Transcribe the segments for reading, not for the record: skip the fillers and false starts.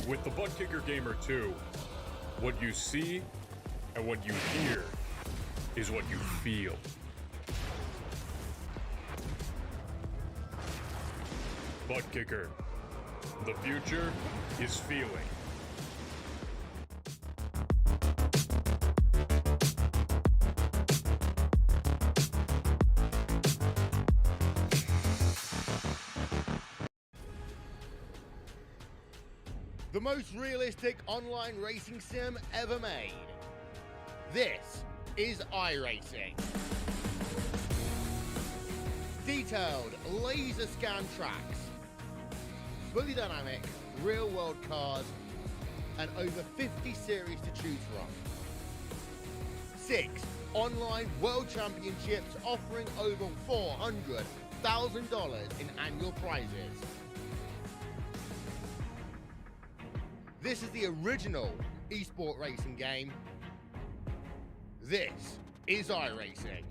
With the Butt Kicker Gamer 2, what you see and what you hear is what you feel. Butt Kicker. The future is feeling. The most realistic online racing sim ever made. This is iRacing. Detailed laser scan tracks, fully dynamic real world cars, and over 50 series to choose from. 6 online world championships offering over $400,000 in annual prizes. This is the original esport racing game. This is iRacing.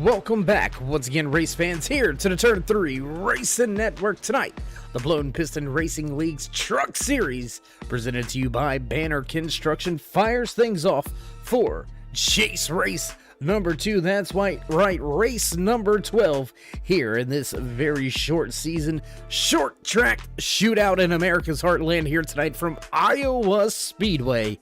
Welcome back once again, race fans, here to the Turn 3 Racing Network. Tonight, the Blown Piston Racing League's Truck Series, presented to you by Banner Construction, fires things off for Chase Race number 2. That's right, race number 12 here in this very short season, short track shootout in America's heartland here tonight from Iowa Speedway.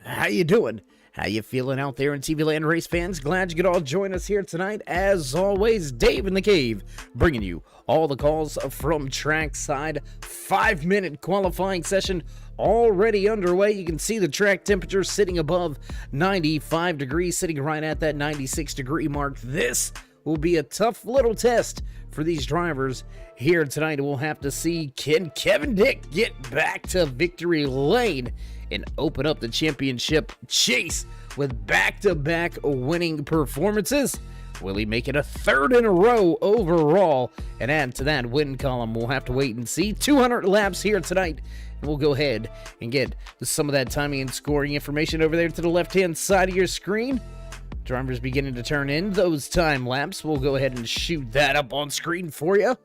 How you doing? How you feeling out there in TV land, race fans? Glad you could all join us here tonight. As always, Dave in the Cave, bringing you all the calls from trackside. 5-minute qualifying session already underway. You can see the track temperature sitting above 95 degrees, sitting right at that 96 degree mark. This will be a tough little test for these drivers here tonight. We'll have to see, can Kevin Dick get back to victory lane and open up the championship chase with back-to-back winning performances? Will he make it a third in a row overall and add to that win column? We'll have to wait and see. 200 laps here tonight. And we'll go ahead and get some of that timing and scoring information over there to the left-hand side of your screen. Drivers beginning to turn in those time laps. We'll go ahead and shoot that up on screen for you.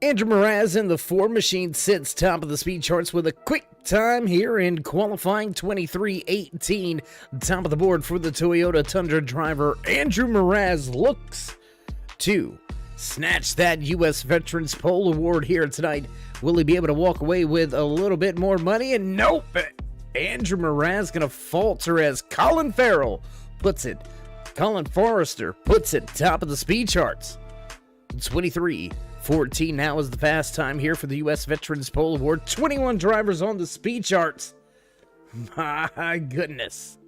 Andrew Mraz in the Ford machine sits top of the speed charts with a quick time here in qualifying 23:18. Top of the board for the Toyota Tundra driver. Andrew Mraz looks to snatch that U.S. Veterans Pole Award here tonight. Will he be able to walk away with a little bit more money? And nope, Andrew Mraz going to falter as Colin Forrester puts it top of the speed charts. 23:14 now is the fast time here for the U.S. Veterans Pole Award. 21 drivers on the speed charts. My goodness.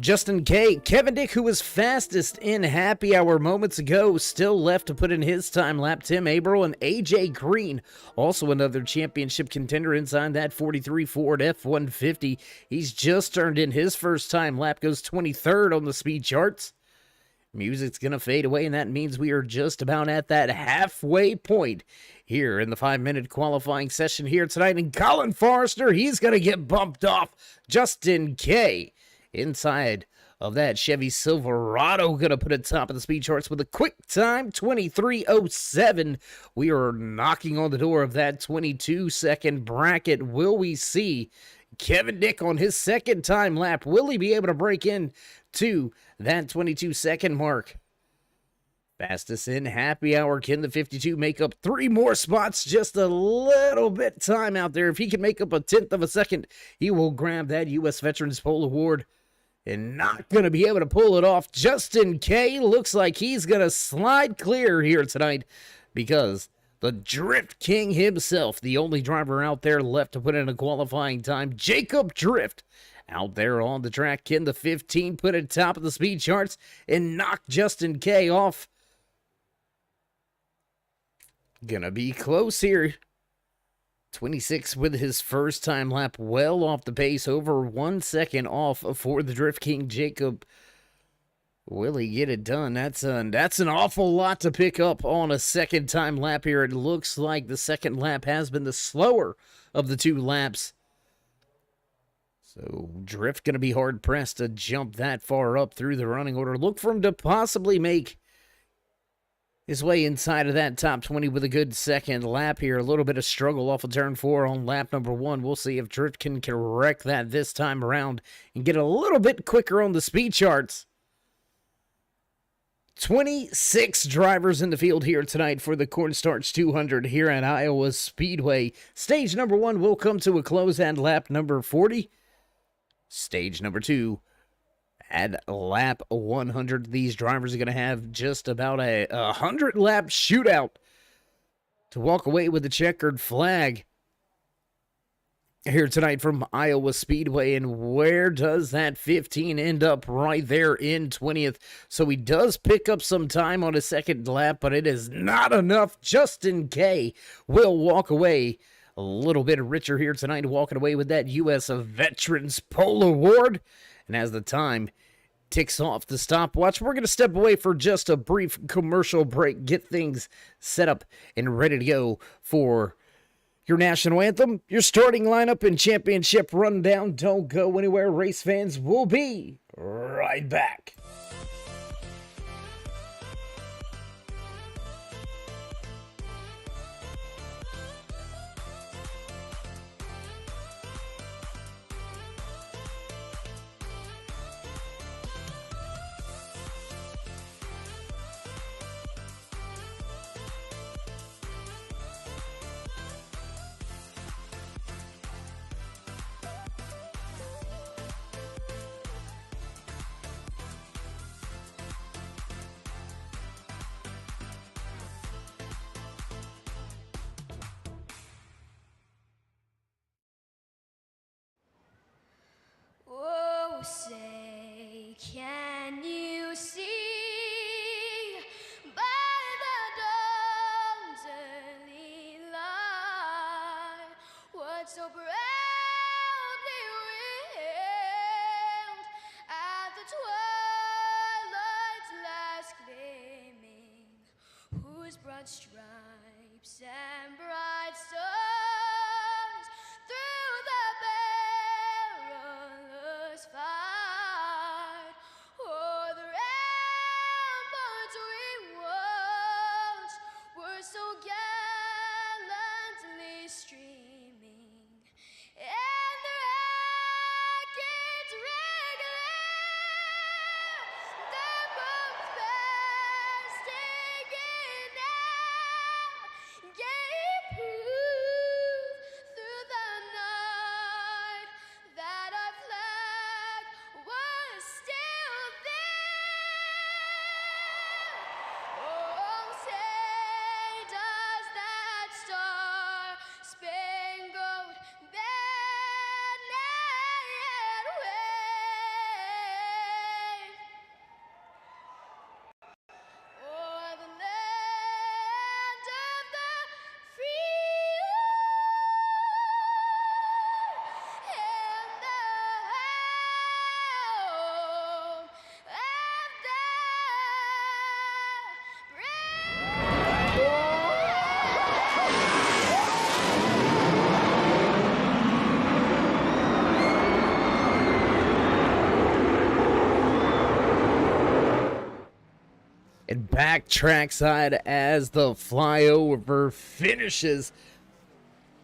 Justin K. Kevin Dick, who was fastest in happy hour moments ago, still left to put in his time lap. Tim Averill and AJ Green, also another championship contender inside that 43 Ford F-150. He's just turned in his first time lap, goes 23rd on the speed charts. Music's going to fade away, and that means we are just about at that halfway point here in the 5-minute qualifying session here tonight. And Colin Forrester, he's going to get bumped off. Justin K. inside of that Chevy Silverado, going to put it top of the speed charts with a quick time, 23:07. We are knocking on the door of that 22-second bracket. Will we see Kevin Dick on his second time lap? Will he be able to break in to that 22-second mark? Fastest in happy hour. Can the 52 make up 3 more spots? Just a little bit time out there. If he can make up a 1/10 of a second, he will grab that U.S. Veterans Pole Award. And not going to be able to pull it off. Justin K. looks like he's going to slide clear here tonight, because the Drift King himself, the only driver out there left to put in a qualifying time, Jacob Drift, out there on the track. Can the 15 put it top of the speed charts and knock Justin K off? Gonna be close here. 26 with his first time lap, well off the pace, over 1 second off for the Drift King Jacob. Will he get it done? That's an awful lot to pick up on a second time lap here. It looks like the second lap has been the slower of the 2 laps. So Drift going to be hard pressed to jump that far up through the running order. Look for him to possibly make his way inside of that top 20 with a good second lap here. A little bit of struggle off of turn 4 on lap number 1. We'll see if Drift can correct that this time around and get a little bit quicker on the speed charts. 26 drivers in the field here tonight for the Cornstarch 200 here at Iowa Speedway. Stage number 1 will come to a close at lap number 40. Stage number 2 at lap 100. These drivers are going to have just about a 100-lap shootout to walk away with the checkered flag here tonight from Iowa Speedway. And where does that 15 end up? Right there in 20th. So he does pick up some time on his second lap, but it is not enough. Justin K will walk away a little bit richer here tonight, walking away with that U.S. Veterans Pole Award. And as the time ticks off the stopwatch, we're going to step away for just a brief commercial break, get things set up and ready to go for your national anthem, your starting lineup, and championship rundown. Don't go anywhere, race fans. We'll be right back. whose broad stripes and bright stars through the perilous fight, o'er the ramparts we watched were so gallantly streaming, and the rackets regular, the bombs bursting in air, gave proof through the night that our flag was still there. Oh, say does that star-spangled banner yet wave o'er the land of the free and the home of the And back trackside as the flyover finishes.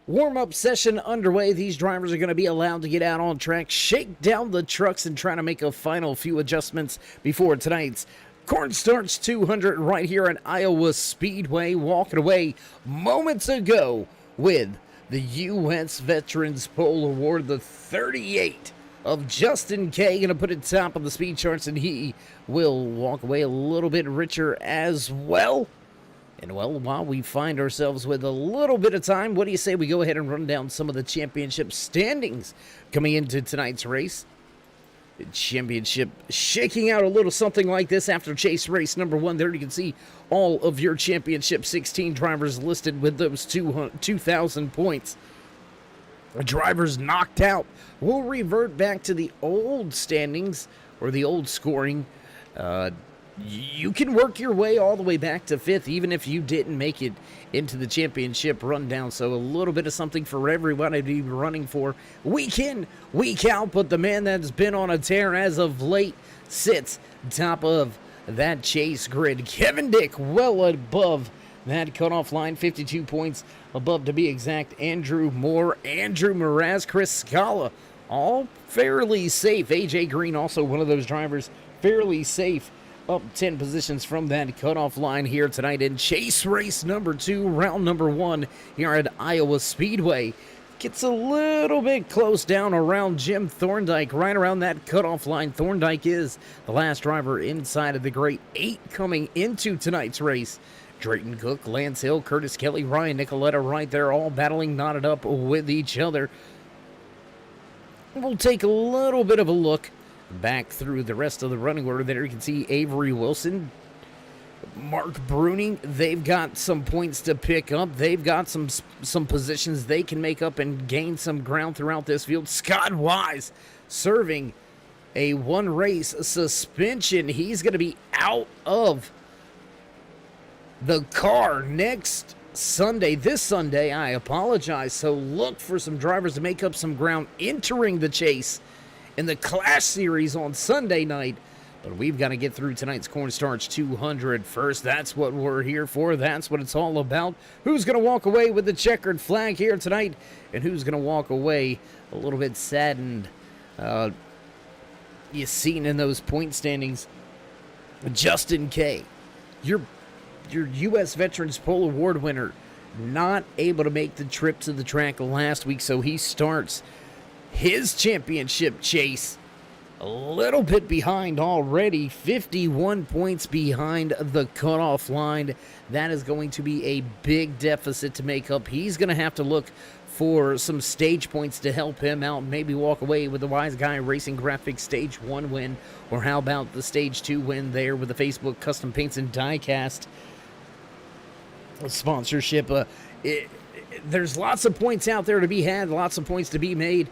Warm-up session underway. These drivers are going to be allowed to get out on track, shake down the trucks, and try to make a final few adjustments before tonight's Cornstarch 200 right here at Iowa Speedway. Walking away moments ago with the U.S. Veterans Pole Award, the 38 of Justin K. Going to put it top of the speed charts, and he will walk away a little bit richer as well. And well, while we find ourselves with a little bit of time, what do you say we go ahead and run down some of the championship standings coming into tonight's race? The championship shaking out a little something like this after chase race number 1. There you can see all of your championship 16 drivers listed with those 2,000 points. Drivers knocked out. We'll revert back to the old standings or the old scoring. You can work your way all the way back to 5th, even if you didn't make it into the championship rundown. So a little bit of something for everyone to be running for week in, week out. But the man that's been on a tear as of late sits top of that chase grid. Kevin Dick well above that cutoff line, 52 points above to be exact. Andrew Moore, Andrew Mraz, Chris Scala, all fairly safe. AJ Green, also one of those drivers, fairly safe, up 10 positions from that cutoff line here tonight in chase race number 2, round number 1 here at Iowa Speedway. Gets a little bit close down around Jim Thorndike, right around that cutoff line. Thorndike is the last driver inside of the Great 8 coming into tonight's race. Drayton Cook, Lance Hill, Curtis Kelly, Ryan Nicoletta right there, all battling knotted up with each other. We'll take a little bit of a look back through the rest of the running order. There you can see Avery Wilson, Mark Bruning. They've got some points to pick up. They've got some positions they can make up and gain some ground throughout this field. Scott Wise serving a 1-race suspension. He's going to be out of the car next Sunday. This Sunday, I apologize. So look for some drivers to make up some ground entering the chase in the Clash Series on Sunday night. But we've got to get through tonight's Cornstarch 200 first. That's what we're here for. That's what it's all about. Who's going to walk away with the checkered flag here tonight, and who's going to walk away a little bit saddened? You seen in those point standings, Justin K., your U.S. Veterans Pole Award winner, not able to make the trip to the track last week, so he starts his championship chase a little bit behind already, 51 points behind the cutoff line. That is going to be a big deficit to make up. He's going to have to look for some stage points to help him out, maybe walk away with the Wise Guy Racing Graphics Stage 1 win, or how about the Stage 2 win there with the Facebook Custom Paints and Diecast sponsorship. There's lots of points out there to be had, lots of points to be made,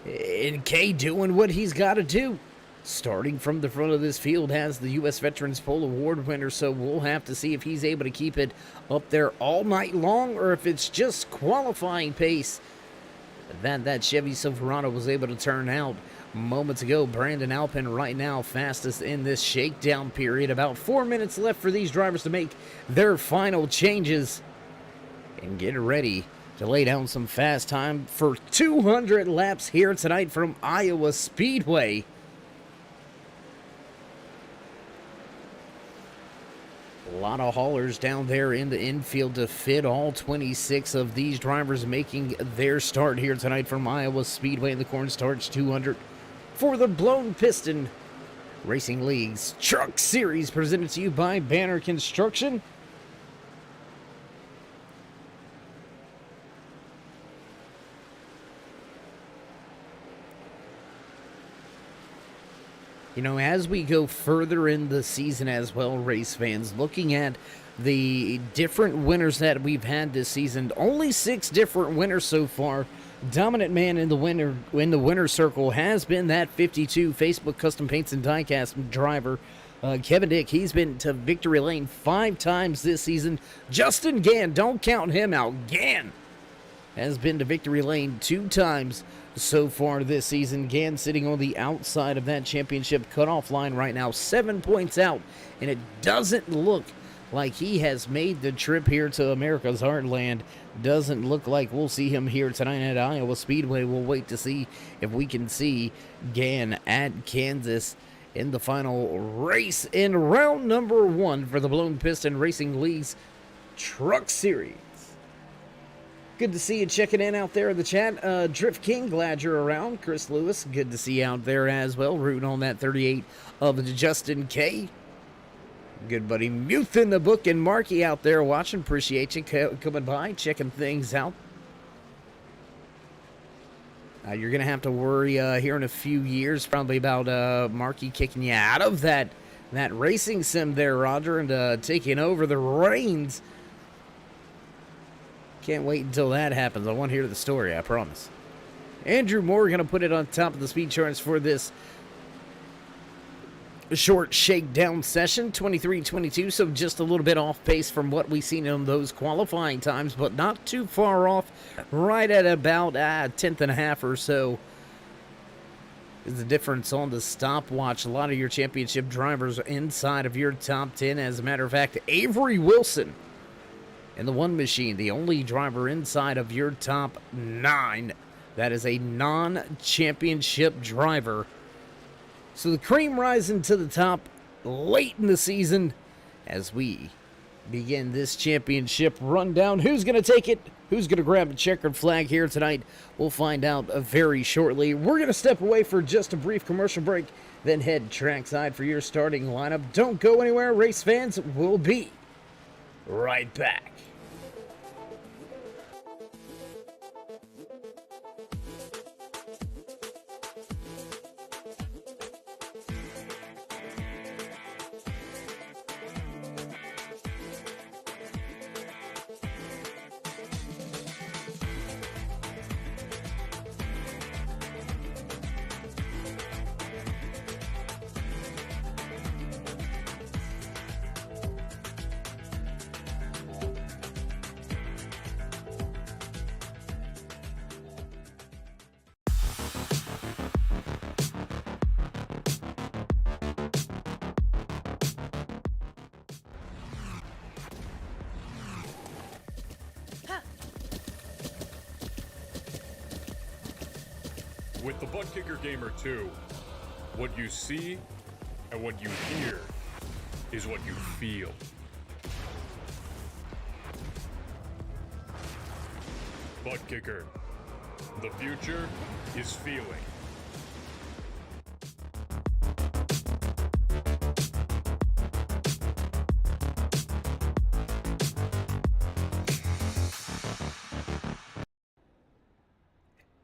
and Kay doing what he's got to do. Starting from the front of this field has the U.S. Veterans Pole Award winner, so we'll have to see if he's able to keep it up there all night long or if it's just qualifying pace that Chevy Silverado was able to turn out moments ago. Brandon Alpin right now fastest in this shakedown period. About 4 minutes left for these drivers to make their final changes and get ready to lay down some fast time for 200 laps here tonight from Iowa Speedway. A lot of haulers down there in the infield to fit all 26 of these drivers making their start here tonight from Iowa Speedway in the Cornstarch 200 for the Blown Piston Racing League's Truck Series, presented to you by Banner Construction. You know, as we go further in the season as well, race fans, looking at the different winners that we've had this season, only 6 different winners so far. Dominant man in the winner circle has been that 52 Facebook Custom Paints and Diecast driver, Kevin Dick. He's been to victory lane 5 times this season. Justin Gann, don't count him out. Gann has been to victory lane 2 times so far this season. Gann sitting on the outside of that championship cutoff line right now, 7 points out, and it doesn't look like he has made the trip here to America's Heartland. Doesn't look like we'll see him here tonight at Iowa Speedway. We'll wait to see if we can see Gann at Kansas in the final race in round number 1 for the Blown Piston Racing League's Truck Series. Good to see you checking in out there in the chat. Drift King, glad you're around. Chris Lewis, good to see you out there as well. Rooting on that 38 of Justin K. Good buddy Muth in the book and Marky out there watching. Appreciate you coming by, checking things out. You're going to have to worry here in a few years probably about Marky kicking you out of that racing sim there, Roger, and taking over the reins. Can't wait until that happens. I want to hear the story, I promise. Andrew Moore going to put it on top of the speed charts for this short shakedown session, 23:22, so just a little bit off pace from what we've seen in those qualifying times, but not too far off, right at about a tenth and a half or so is the difference on the stopwatch. A lot of your championship drivers inside of your top 10. As a matter of fact, Avery Wilson in the one machine, the only driver inside of your top 9 that is a non-championship driver. So the cream rising to the top late in the season as we begin this championship rundown. Who's going to take it? Who's going to grab a checkered flag here tonight? We'll find out very shortly. We're going to step away for just a brief commercial break, then head trackside for your starting lineup. Don't go anywhere, race fans. We'll be right back. With the Butt Kicker Gamer 2, what you see and what you hear is what you feel. Butt Kicker. The future is feeling.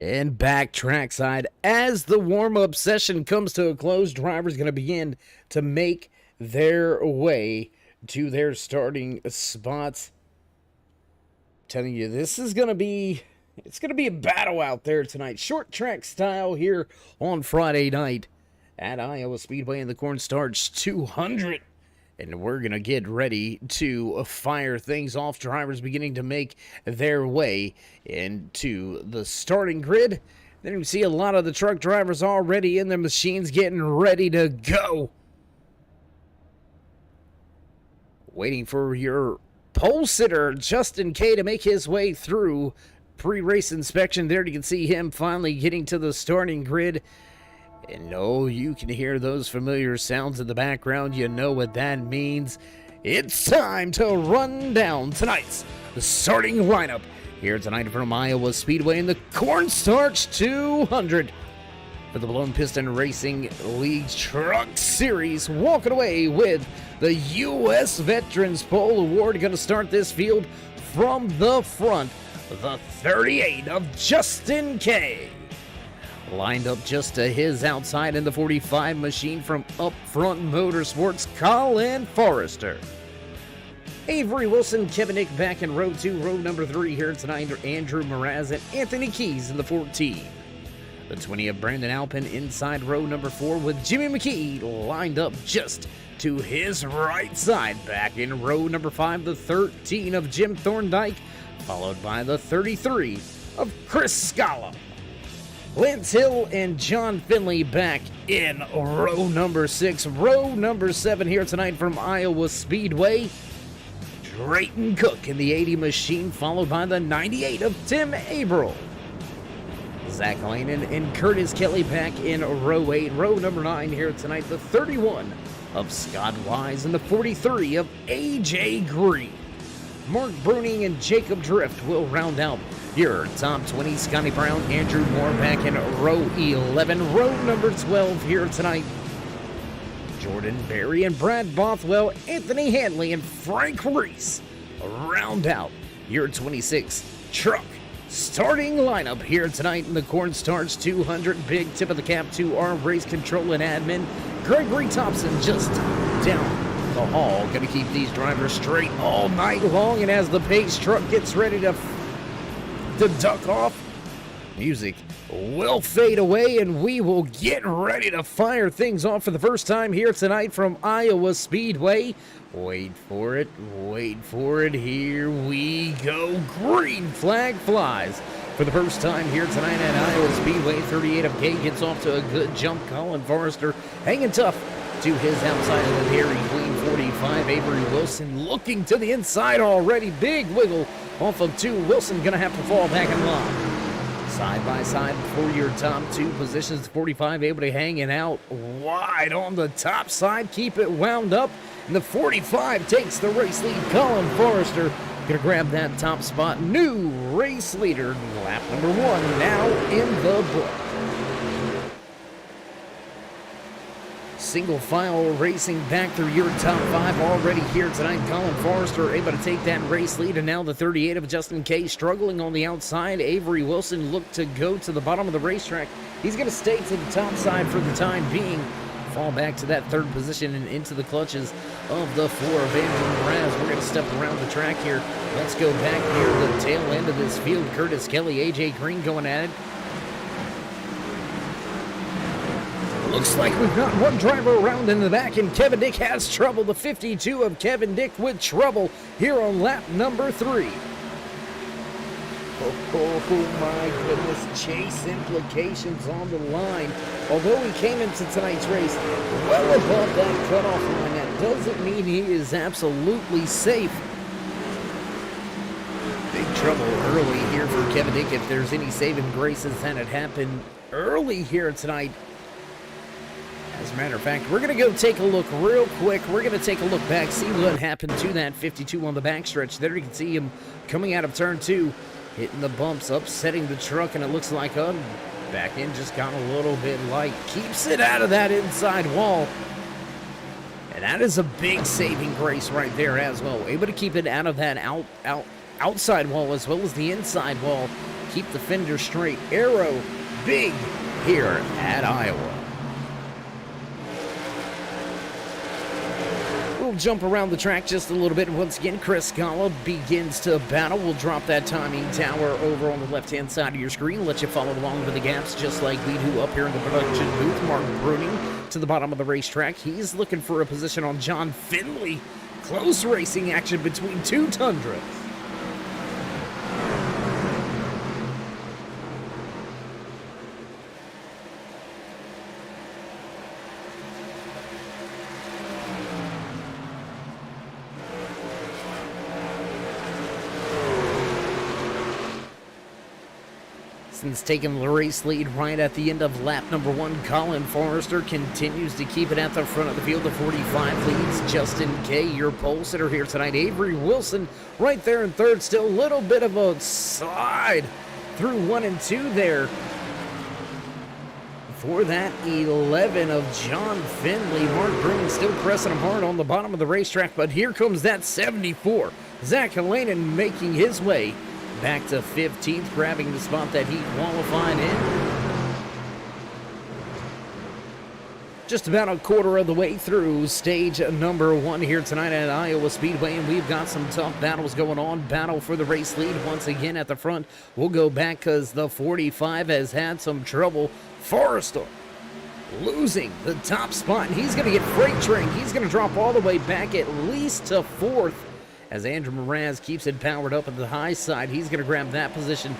And back trackside as the warm-up session comes to a close. Drivers going to begin to make their way to their starting spots. I'm telling you, this is going to be a battle out there tonight. Short track style here on Friday night at Iowa Speedway in the Cornstarch 200. And we're going to get ready to fire things off. Drivers beginning to make their way into the starting grid. Then you see a lot of the truck drivers already in their machines getting ready to go. Waiting for your pole sitter, Justin K, to make his way through pre-race inspection. There you can see him finally getting to the starting grid. And oh, you can hear those familiar sounds in the background. You know what that means. It's time to run down tonight's starting lineup here tonight from Iowa Speedway in the Cornstarch 200 for the Blown Piston Racing League Truck Series. Walking away with the U.S. Veterans Pole Award. Going to start this field from the front. The 38 of Justin K. Lined up just to his outside in the 45 machine from Up Front Motorsports, Colin Forrester. Avery Wilson, Kevin Nick back in row 2, row number 3 here tonight. Andrew Mraz and Anthony Keys in the 14. The 20 of Brandon Alpin inside row number 4 with Jimmy McKee lined up just to his right side. Back in row number 5, the 13 of Jim Thorndike, followed by the 33 of Chris Scala. Lance Hill and John Finley back in row number 6. Row number 7 here tonight from Iowa Speedway. Drayton Cook in the 80 machine, followed by the 98 of Tim Averill. Zach Lanen and Curtis Kelly back in row 8. Row number 9 here tonight, the 31 of Scott Wise and the 43 of AJ Green. Mark Bruning and Jacob Drift will round out your top 20. Scotty Brown, Andrew Moore back in row 11. Row number 12 here tonight. Jordan Berry and Brad Bothwell, Anthony Hanley and Frank Reese round out your 26 truck starting lineup here tonight in the Cornstarch 200. Big tip of the cap to our race control and admin, Gregory Thompson, just down the hall. Going to keep these drivers straight all night long. And as the pace truck gets ready to duck off, music will fade away and we will get ready to fire things off for the first time here tonight from Iowa Speedway. Wait for it, here we go. Green flag flies for the first time here tonight at Iowa Speedway. 38 of K gets off to a good jump. Colin Forrester hanging tough to his outside of the Dairy Queen. 45, Avery Wilson looking to the inside already. Big wiggle off of 2. Wilson going to have to fall back in line. Side by side for your top 2 positions. 45 able to hang it out wide on the top side. Keep it wound up. And the 45 takes the race lead. Colin Forrester going to grab that top spot. New race leader. Lap number 1 now in the book. Single file racing back through your top 5 already here tonight. Colin Forrester able to take that race lead, and now the 38 of Justin K struggling on the outside. Avery Wilson looked to go to the bottom of the racetrack. He's going to stay to the top side for the time being. Fall back to that 3rd position and into the clutches of the 4 of Andrew Mraz. We're going to step around the track here. Let's go back near the tail end of this field. Curtis Kelly, AJ Green going at it. Looks like we've got one driver around in the back, and Kevin Dick has trouble. The 52 of Kevin Dick with trouble here on lap number 3. Oh my goodness, chase implications on the line. Although he came into tonight's race well above that cutoff line, that doesn't mean he is absolutely safe. Big trouble early here for Kevin Dick. If there's any saving graces that had happened early here tonight. As a matter of fact, we're going to go take a look real quick. We're going to take a look back, see what happened to that 52 on the backstretch. There you can see him coming out of turn 2, hitting the bumps, upsetting the truck, and it looks like back end just got a little bit light. Keeps it out of that inside wall. And that is a big saving grace right there as well. Able to keep it out of that outside wall as well as the inside wall. Keep the fender straight. Arrow big here at Iowa. We'll jump around the track just a little bit. And once again, Chris Scala begins to battle. We'll drop that timing tower over on the left-hand side of your screen. Let you follow along with the gaps just like we do up here in the production booth. Mark Bruning to the bottom of the racetrack. He's looking for a position on John Finley. Close racing action between two Tundras. Piston's taking the race lead right at the end of lap number 1. Colin Forrester continues to keep it at the front of the field. The 45 leads Justin Kay, your pole sitter here tonight. Avery Wilson right there in third. Still a little bit of a slide through 1 and 2 there. For that 11 of John Finley. Mark Bruin still pressing him hard on the bottom of the racetrack, but here comes that 74. Zach Halanen making his way back to 15th, grabbing the spot that he qualified in. Just about a quarter of the way through stage number 1 here tonight at Iowa Speedway, and we've got some tough battles going on. Battle for the race lead once again at the front. We'll go back because the 45 has had some trouble. Forrester losing the top spot, and he's going to get freight train. He's going to drop all the way back at least to 4th. As Andrew Mraz keeps it powered up at the high side, he's going to grab that position.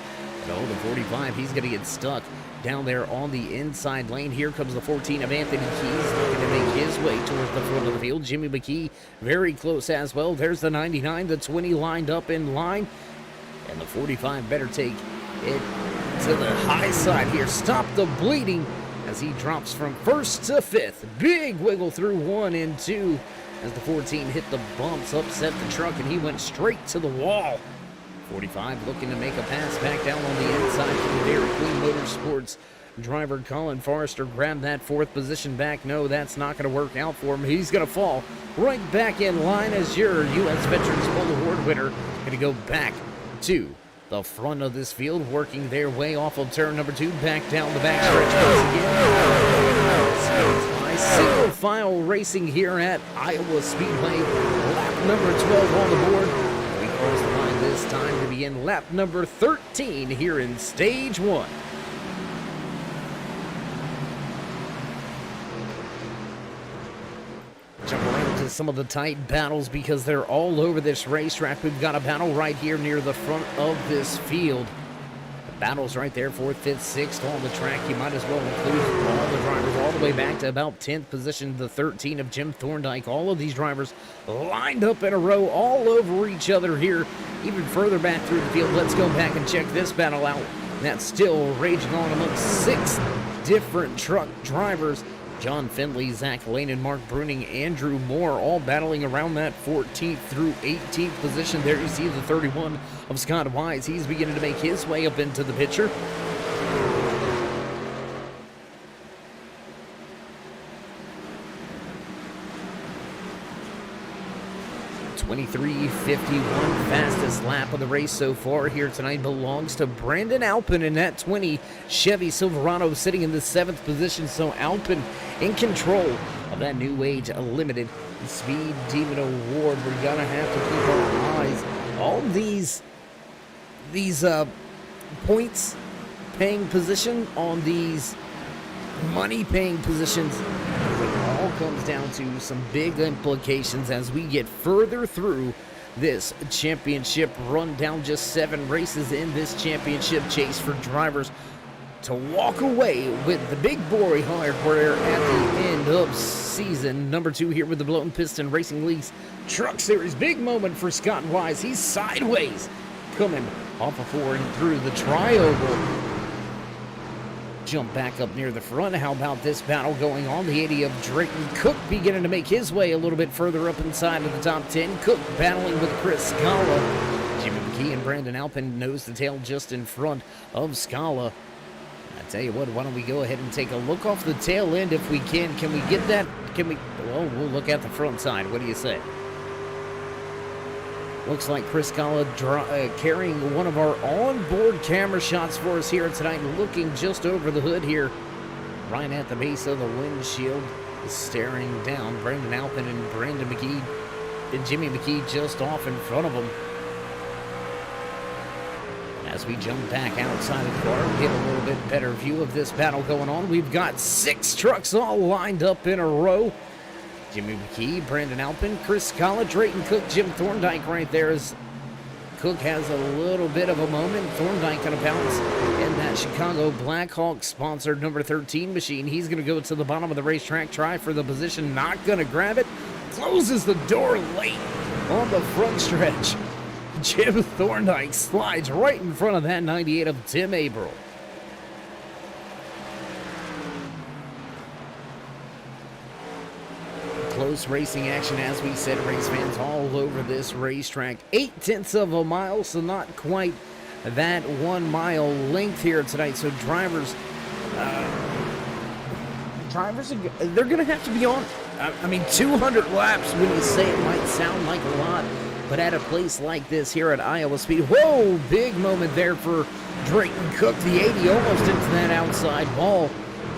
No, the 45, he's going to get stuck down there on the inside lane. Here comes the 14 of Anthony Keys, looking to make his way towards the front of the field. Jimmy McKee very close as well. There's the 99, the 20 lined up in line. And the 45 better take it to the high side here. Stop the bleeding as he drops from 1st to 5th. Big wiggle through 1 and 2. As the 14 hit the bumps, upset the truck, and he went straight to the wall. 45 looking to make a pass back down on the inside from the Dairy Queen Motorsports driver Colin Forrester. Grabbed that 4th position back. No, that's not going to work out for him. He's going to fall right back in line as your U.S. Veterans Pole Award winner. Going to go back to the front of this field, working their way off of turn number 2, back down the backstretch once again. Single file racing here at Iowa Speedway. Lap number 12 on the board. We cross the line this time to begin lap number 13 here in stage 1. Jump around to some of the tight battles because they're all over this racetrack. We've got a battle right here near the front of this field. Battles right there, 4th, 5th, 6th on the track. You might as well include all the drivers all the way back to about 10th position, the 13 of Jim Thorndike. All of these drivers lined up in a row all over each other here, even further back through the field. Let's go back and check this battle out. That's still raging on amongst 6 different truck drivers. John Finley, Zach Lane, and Mark Bruning, Andrew Moore, all battling around that 14th through 18th position. There you see the 31 of Scott Wise. He's beginning to make his way up into the picture. 23:51, fastest lap of the race so far here tonight belongs to Brandon Alpin in that 20 Chevy Silverado, sitting in the 7th position. So Alpin in control of that New Age Limited Speed Demon Award. We're gonna have to keep our eyes on these points paying position, on these money paying positions. It all comes down to some big implications as we get further through this championship run, down just 7 races in this championship chase for drivers to walk away with the big boy hardware at the end of season number 2 here with the Blown Piston Racing League's Truck Series. Big moment for Scott Wise. He's sideways coming off of 4 and through the tri-oval. Jump back up near the front. How about this battle going on? The 80 of Drayton Cook beginning to make his way a little bit further up inside of the top 10. Cook battling with Chris Scala. Jimmy McKee and Brandon Alpin nose to tail just in front of Scala. I tell you what, why don't we go ahead and take a look off the tail end if we can. Can we get that? Well, we'll look at the front side. What do you say? Looks like Chris Scala carrying one of our onboard camera shots for us here tonight, looking just over the hood here, right at the base of the windshield, staring down. Brandon Alpin and Brandon McKee and Jimmy McKee just off in front of him. As As we jump back outside of the car, we get a little bit better view of this battle going on. We've got 6 trucks all lined up in a row. Jimmy McKee, Brandon Alpin, Chris Scala, Drayton Cook, Jim Thorndike right there as Cook has a little bit of a moment. Thorndike going to bounce in that Chicago Blackhawk sponsored number 13 machine. He's going to go to the bottom of the racetrack, try for the position, not going to grab it. Closes the door late on the front stretch. Jim Thorndike slides right in front of that 98 of Tim Averill. Close racing action, as we said, race fans all over this racetrack. 0.8 of a mile, so not quite that 1 mile length here tonight. So drivers, they're going to have to be on. I mean, 200 laps, when you say it might sound like a lot, but at a place like this here at Iowa Speed, whoa, big moment there for Drayton Cook. The 80 almost into that outside ball.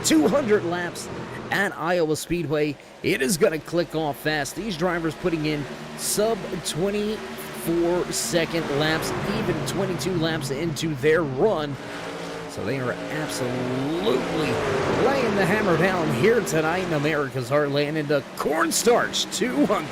200 laps at Iowa Speedway. It is going to click off fast. These drivers putting in sub 24-second laps, even 22 laps into their run. So they are absolutely laying the hammer down here tonight in America's Heartland into Cornstarch 200.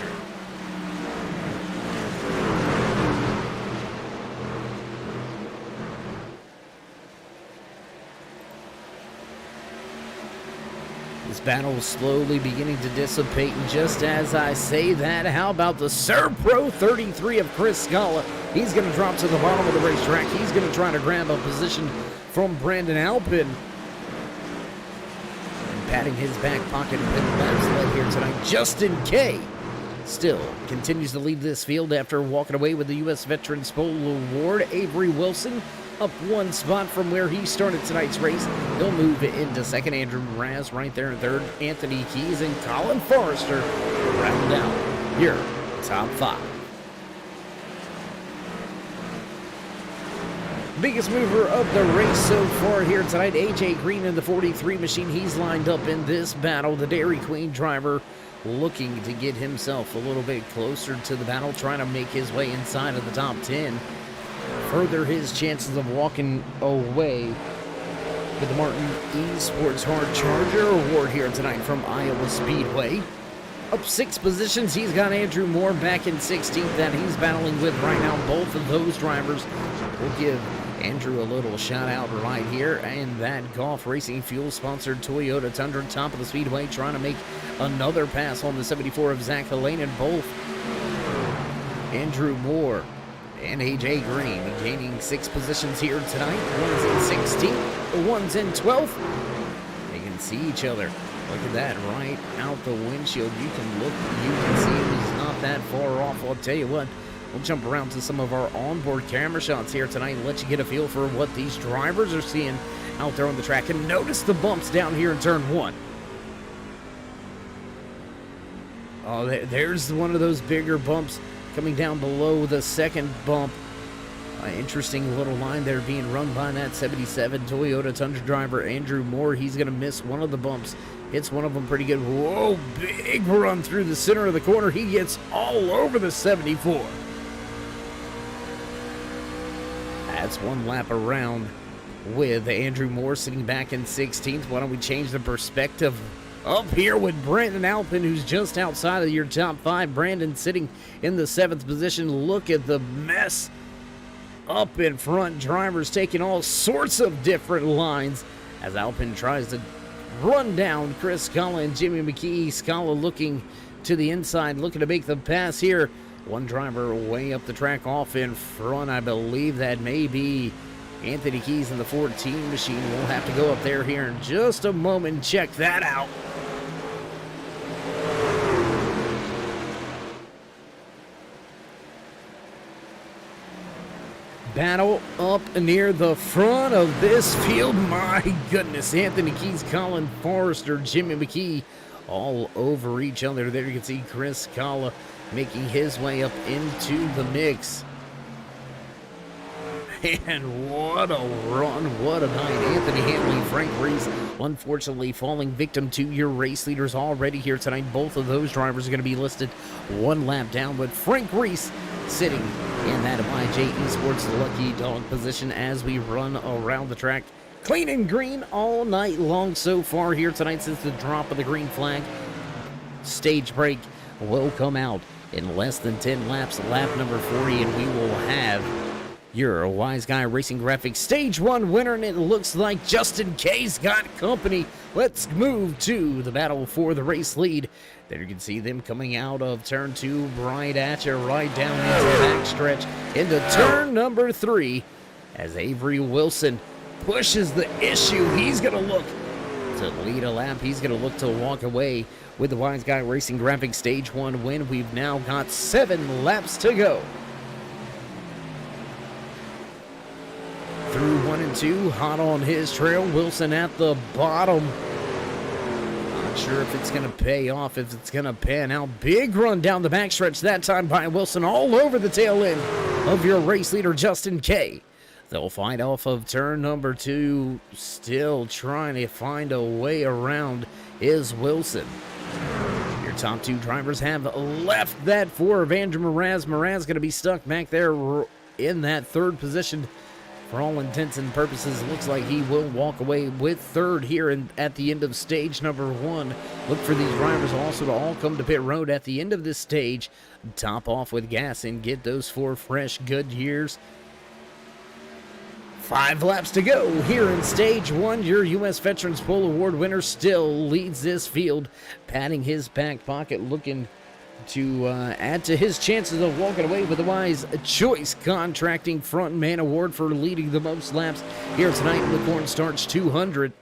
This battle is slowly beginning to dissipate, and just as I say that, how about the Serpro 33 of Chris Scala? He's going to drop to the bottom of the racetrack. He's going to try to grab a position from Brandon Alpin. And patting his back pocket and pin the lap sled here tonight, Justin Kay still continues to lead this field after walking away with the U.S. Veterans Pole Award. Avery Wilson up 1 spot from where he started tonight's race. He'll move into second. Andrew Raz right there in third. Anthony Keys and Colin Forrester round out your top 5. Biggest mover of the race so far here tonight, AJ Green in the 43 machine. He's lined up in this battle. The Dairy Queen driver looking to get himself a little bit closer to the battle, trying to make his way inside of the top 10. Further his chances of walking away with the Martin Esports Hard Charger Award here tonight from Iowa Speedway. Up 6 positions, he's got Andrew Moore back in 16th that he's battling with right now. Both of those drivers will give Andrew a little shout out right here. And that Golf Racing Fuel sponsored Toyota Tundra, top of the speedway, trying to make another pass on the 74 of Zach Helene. And both Andrew Moore and AJ Green gaining 6 positions here tonight. One's in 16th, one's in 12th. They can see each other. Look at that, right out the windshield. You can look, you can see he's not that far off. I'll tell you what, we'll jump around to some of our onboard camera shots here tonight and let you get a feel for what these drivers are seeing out there on the track. And notice the bumps down here in turn 1. Oh, there's one of those bigger bumps coming down below the second bump. Interesting little line there being run by that 77 Toyota Tundra driver, Andrew Moore. He's going to miss one of the bumps. Hits one of them pretty good. Whoa, big run through the center of the corner. He gets all over the 74. That's 1 lap around with Andrew Moore sitting back in 16th. Why don't we change the perspective up here with Brandon Alpin, who's just outside of your top 5. Brandon sitting in the 7th position. Look at the mess up in front. Drivers taking all sorts of different lines as Alpin tries to run down Chris Scala and Jimmy McKee. Scala looking to the inside, looking to make the pass here. One driver way up the track off in front. I believe that may be Anthony Keys in the 14 machine. We'll have to go up there here in just a moment and check that out. Battle up near the front of this field. My goodness, Anthony Keys, Colin Forrester, Jimmy McKee all over each other. There you can see Chris Scala making his way up into the mix. And what a run, what a night. Anthony Hanley, Frank Reese, unfortunately falling victim to your race leaders already here tonight. Both of those drivers are going to be listed one lap down, but Frank Reese sitting in that YJ Esports lucky dog position as we run around the track. Clean and green all night long so far here tonight since the drop of the green flag. Stage break will come out in less than 10 laps, lap number 40, and we will have your Wise Guy Racing Graphics Stage 1 winner, and it looks like Justin K's got company. Let's move to the battle for the race lead. There you can see them coming out of turn 2, right at you, right down into the backstretch, into turn number 3, as Avery Wilson pushes the issue. He's going to look to lead a lap. He's going to look to walk away with the Wise Guy Racing Graphics Stage 1 win. We've now got 7 laps to go. Through 1 and 2, hot on his trail. Wilson at the bottom. Not sure if it's going to pay off, if it's going to pan out. Big run down the backstretch that time by Wilson, all over the tail end of your race leader, Justin K. They'll fight off of turn number 2, still trying to find a way around is Wilson. Your top 2 drivers have left that for Andrew Mraz. Mraz going to be stuck back there in that 3rd position. For all intents and purposes, looks like he will walk away with 3rd here at the end of stage number 1. Look for these drivers also to all come to pit road at the end of this stage. Top off with gas and get those 4 fresh good years. 5 laps to go here in stage 1. Your U.S. Veterans Pole Award winner still leads this field, patting his back pocket, looking to add to his chances of walking away with the Wise Choice Contracting Frontman Award for leading the most laps here tonight in the Cornstarch 200.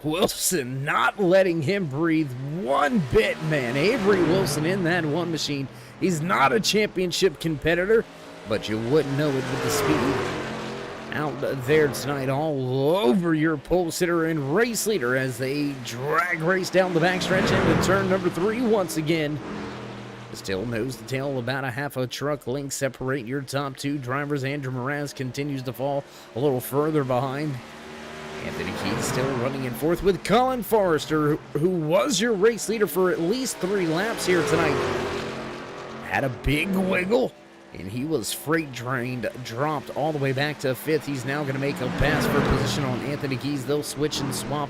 Wilson not letting him breathe one bit, man. Avery Wilson in that one machine. He's not a championship competitor, but you wouldn't know it with the speed out there tonight, all over your pole sitter and race leader as they drag race down the backstretch into turn number 3 once again. Still nose to tail, about a half a truck length separate your top 2 drivers. Andrew Mraz continues to fall a little further behind. Anthony Keith still running in 4th with Colin Forrester, who was your race leader for at least 3 laps here tonight. Had a big wiggle, and he was freight trained, dropped all the way back to 5th. He's now going to make a pass for position on Anthony Keys. They'll switch and swap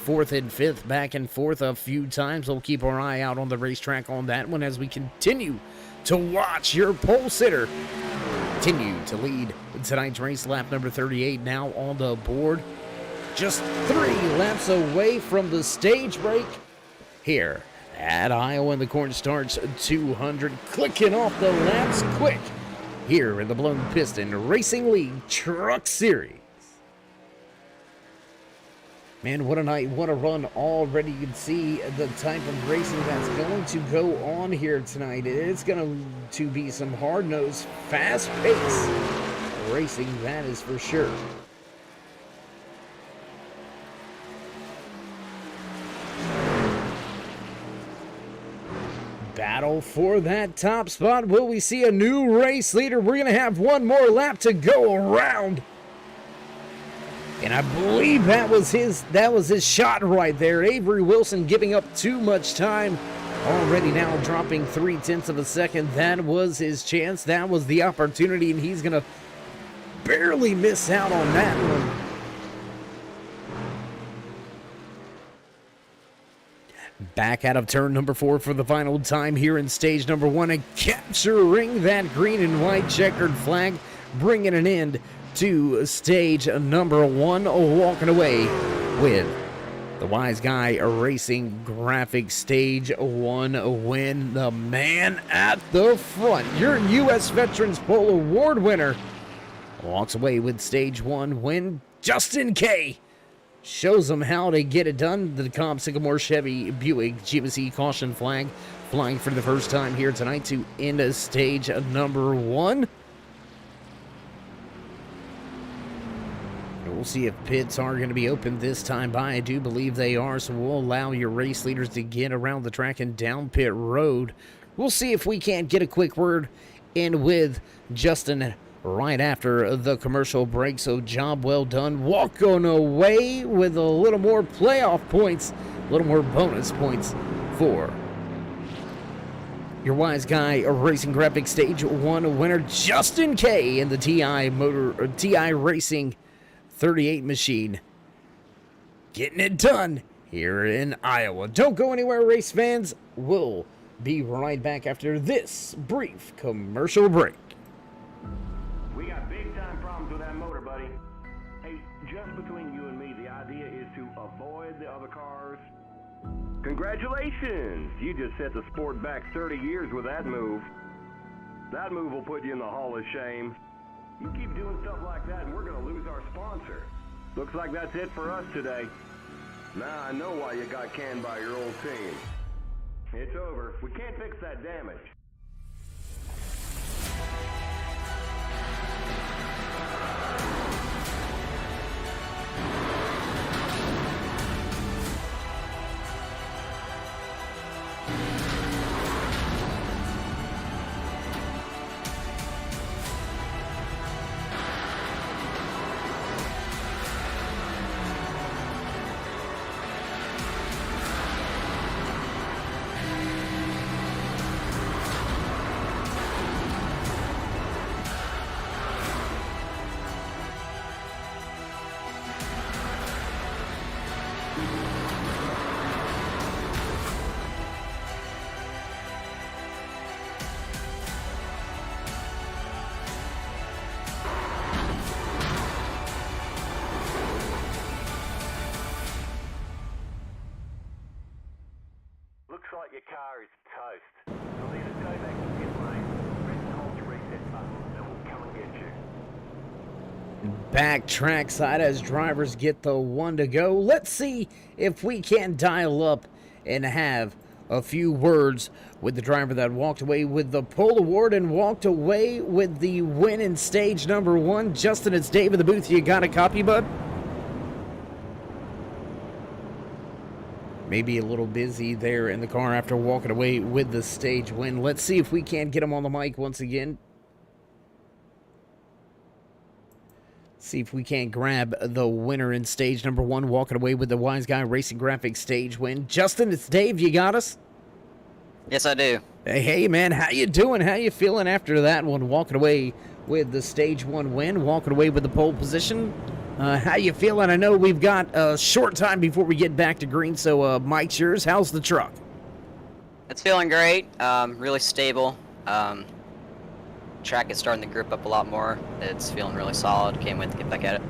4th and 5th back and forth a few times. We'll keep our eye out on the racetrack on that one as we continue to watch your pole sitter continue to lead tonight's race. Lap number 38 now on the board. Just 3 laps away from the stage break here at Iowa in the Cornstarch 200, clicking off the laps quick here in the Blown Piston Racing League Truck Series. Man, what a night, what a run already. You can see the type of racing that's going to go on here tonight. It's going to be some hard-nosed, fast-paced racing, that is for sure. Battle for that top spot. Will we see a new race leader? We're going to have one more lap to go around. And I believe that was his shot right there. Avery Wilson giving up too much time. Already now dropping 0.3 of a second. That was his chance. That was the opportunity, and he's going to barely miss out on that one. Back out of turn number 4 for the final time here in stage number 1, and capturing that green and white checkered flag, bringing an end to stage number 1, walking away with the Wise Guy Racing Graphics Stage 1 win. The man at the front, your U.S. Veterans Pole Award winner, walks away with stage 1 win. Justin K shows them how to get it done. The DeKalb Sycamore Chevy Buick GMC caution flag flying for the first time here tonight to end stage number 1. We'll see if pits are going to be open this time by. I do believe they are, so we'll allow your race leaders to get around the track and down pit road. We'll see if we can't get a quick word in with Justin right after the commercial break. So job well done. Walking away with a little more playoff points, a little more bonus points for your wise guy racing graphic stage 1 winner, Justin K, in the TI Racing 38 machine. Getting it done here in Iowa. Don't go anywhere, race fans. We'll be right back after this brief commercial break. We got big time problems with that motor, buddy. Hey, just between you and me, the idea is to avoid the other cars. Congratulations! You just set the sport back 30 years with that move. That move will put you in the Hall of Shame. You keep doing stuff like that and we're gonna lose our sponsor. Looks like that's it for us today. Now I know why you got canned by your old team. It's over. We can't fix that damage. Looks like your car is toast. You'll need to go back to pit lane, press the hold your reset button, and we'll come and get you. Back trackside as drivers get the one to go. Let's see if we can dial up and have a few words with the driver that walked away with the pole award and walked away with the win in stage number 1. Justin, it's Dave in the booth. You got a copy, bud? Maybe a little busy there in the car after walking away with the stage win. Let's see if we can get him on the mic once again. See if we can't grab the winner in stage number 1, walking away with the Wise Guy Racing Graphics stage win. Justin, it's Dave. You got us? Yes, I do. Hey, man, how you doing? How you feeling after that one, walking away with the stage 1 win, walking away with the pole position? How you feeling? I know we've got a short time before we get back to green, so Mike's yours. How's the truck? It's feeling great. Really stable. Track is starting to grip up a lot more. It's feeling really solid. Can't wait to get back at it.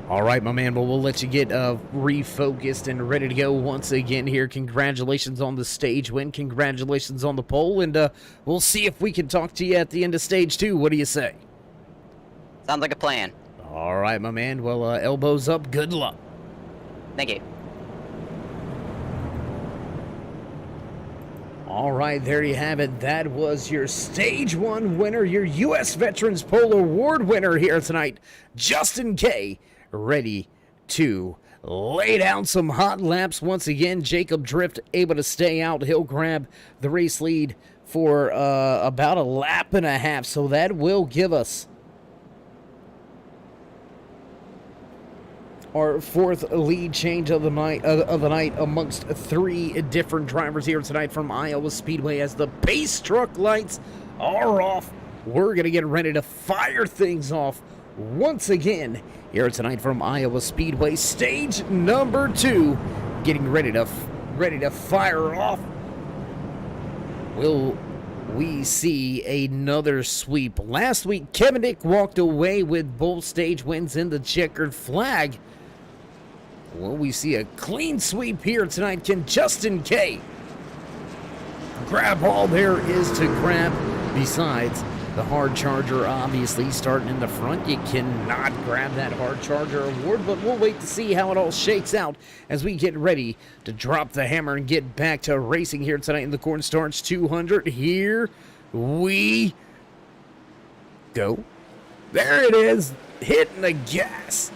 All right, my man. Well, we'll let you get refocused and ready to go once again here. Congratulations on the stage win. Congratulations on the pole, and we'll see if we can talk to you at the end of stage 2. What do you say? Sounds like a plan. All right, my man. Well, elbows up. Good luck. Thank you. All right, there you have it. That was your stage 1 winner, your U.S. Veterans Pole Award winner here tonight, Justin K, ready to lay down some hot laps once again. Jacob Drift able to stay out. He'll grab the race lead for about a lap and a half, so that will give us our 4th lead change of the night amongst 3 different drivers here tonight from Iowa Speedway. As the base truck lights are off, we're gonna get ready to fire things off once again here tonight from Iowa Speedway. Stage number 2, getting ready to fire off. Will we see another sweep? Last week, Kevin Dick walked away with both stage wins in the checkered flag. Will we see a clean sweep here tonight? Can Justin K grab all there is to grab? Besides the hard charger, obviously starting in the front, you cannot grab that hard charger award, but we'll wait to see how it all shakes out as we get ready to drop the hammer and get back to racing here tonight in the Cornstarch 200. Here we go. There it is, hitting the gas.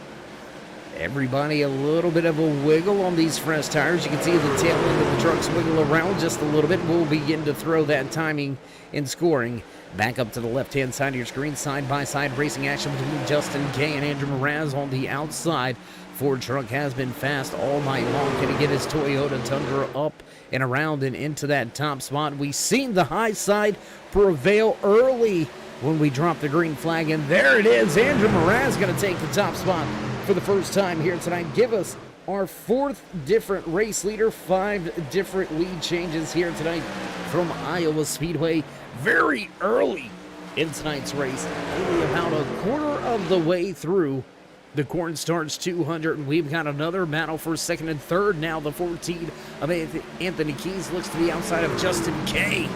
Everybody a little bit of a wiggle on these fresh tires. You can see the tail end of the trucks wiggle around just a little bit. We'll begin to throw that timing and scoring Back up to the left-hand side of your screen, side-by-side racing action between Justin Kay and Andrew Mraz on the outside. Ford truck has been fast all night long. Can he get his Toyota Tundra up and around and into that top spot? We've seen the high side prevail early when we drop the green flag, and there it is. Andrew Mraz going to take the top spot for the first time here tonight. Give us our 4th different race leader, 5 different lead changes here tonight from Iowa Speedway. Very early in tonight's race, only about a quarter of the way through the Cornstarch 200, and we've got another battle for 2nd and 3rd now. The 14 of Anthony Keys looks to the outside of Justin Kay.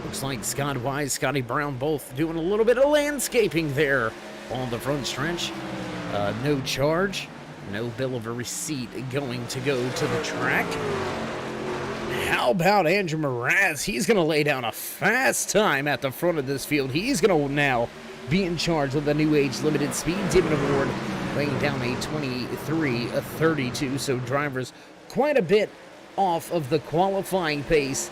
Looks like Scott Wise, Scotty Brown both doing a little bit of landscaping there on the front stretch. No charge, no bill of a receipt going to go to the track. How about Andrew Mraz? He's going to lay down a fast time at the front of this field. He's going to now be in charge of the new age limited speed Diamond Award, laying down a 23:32. So drivers quite a bit off of the qualifying pace.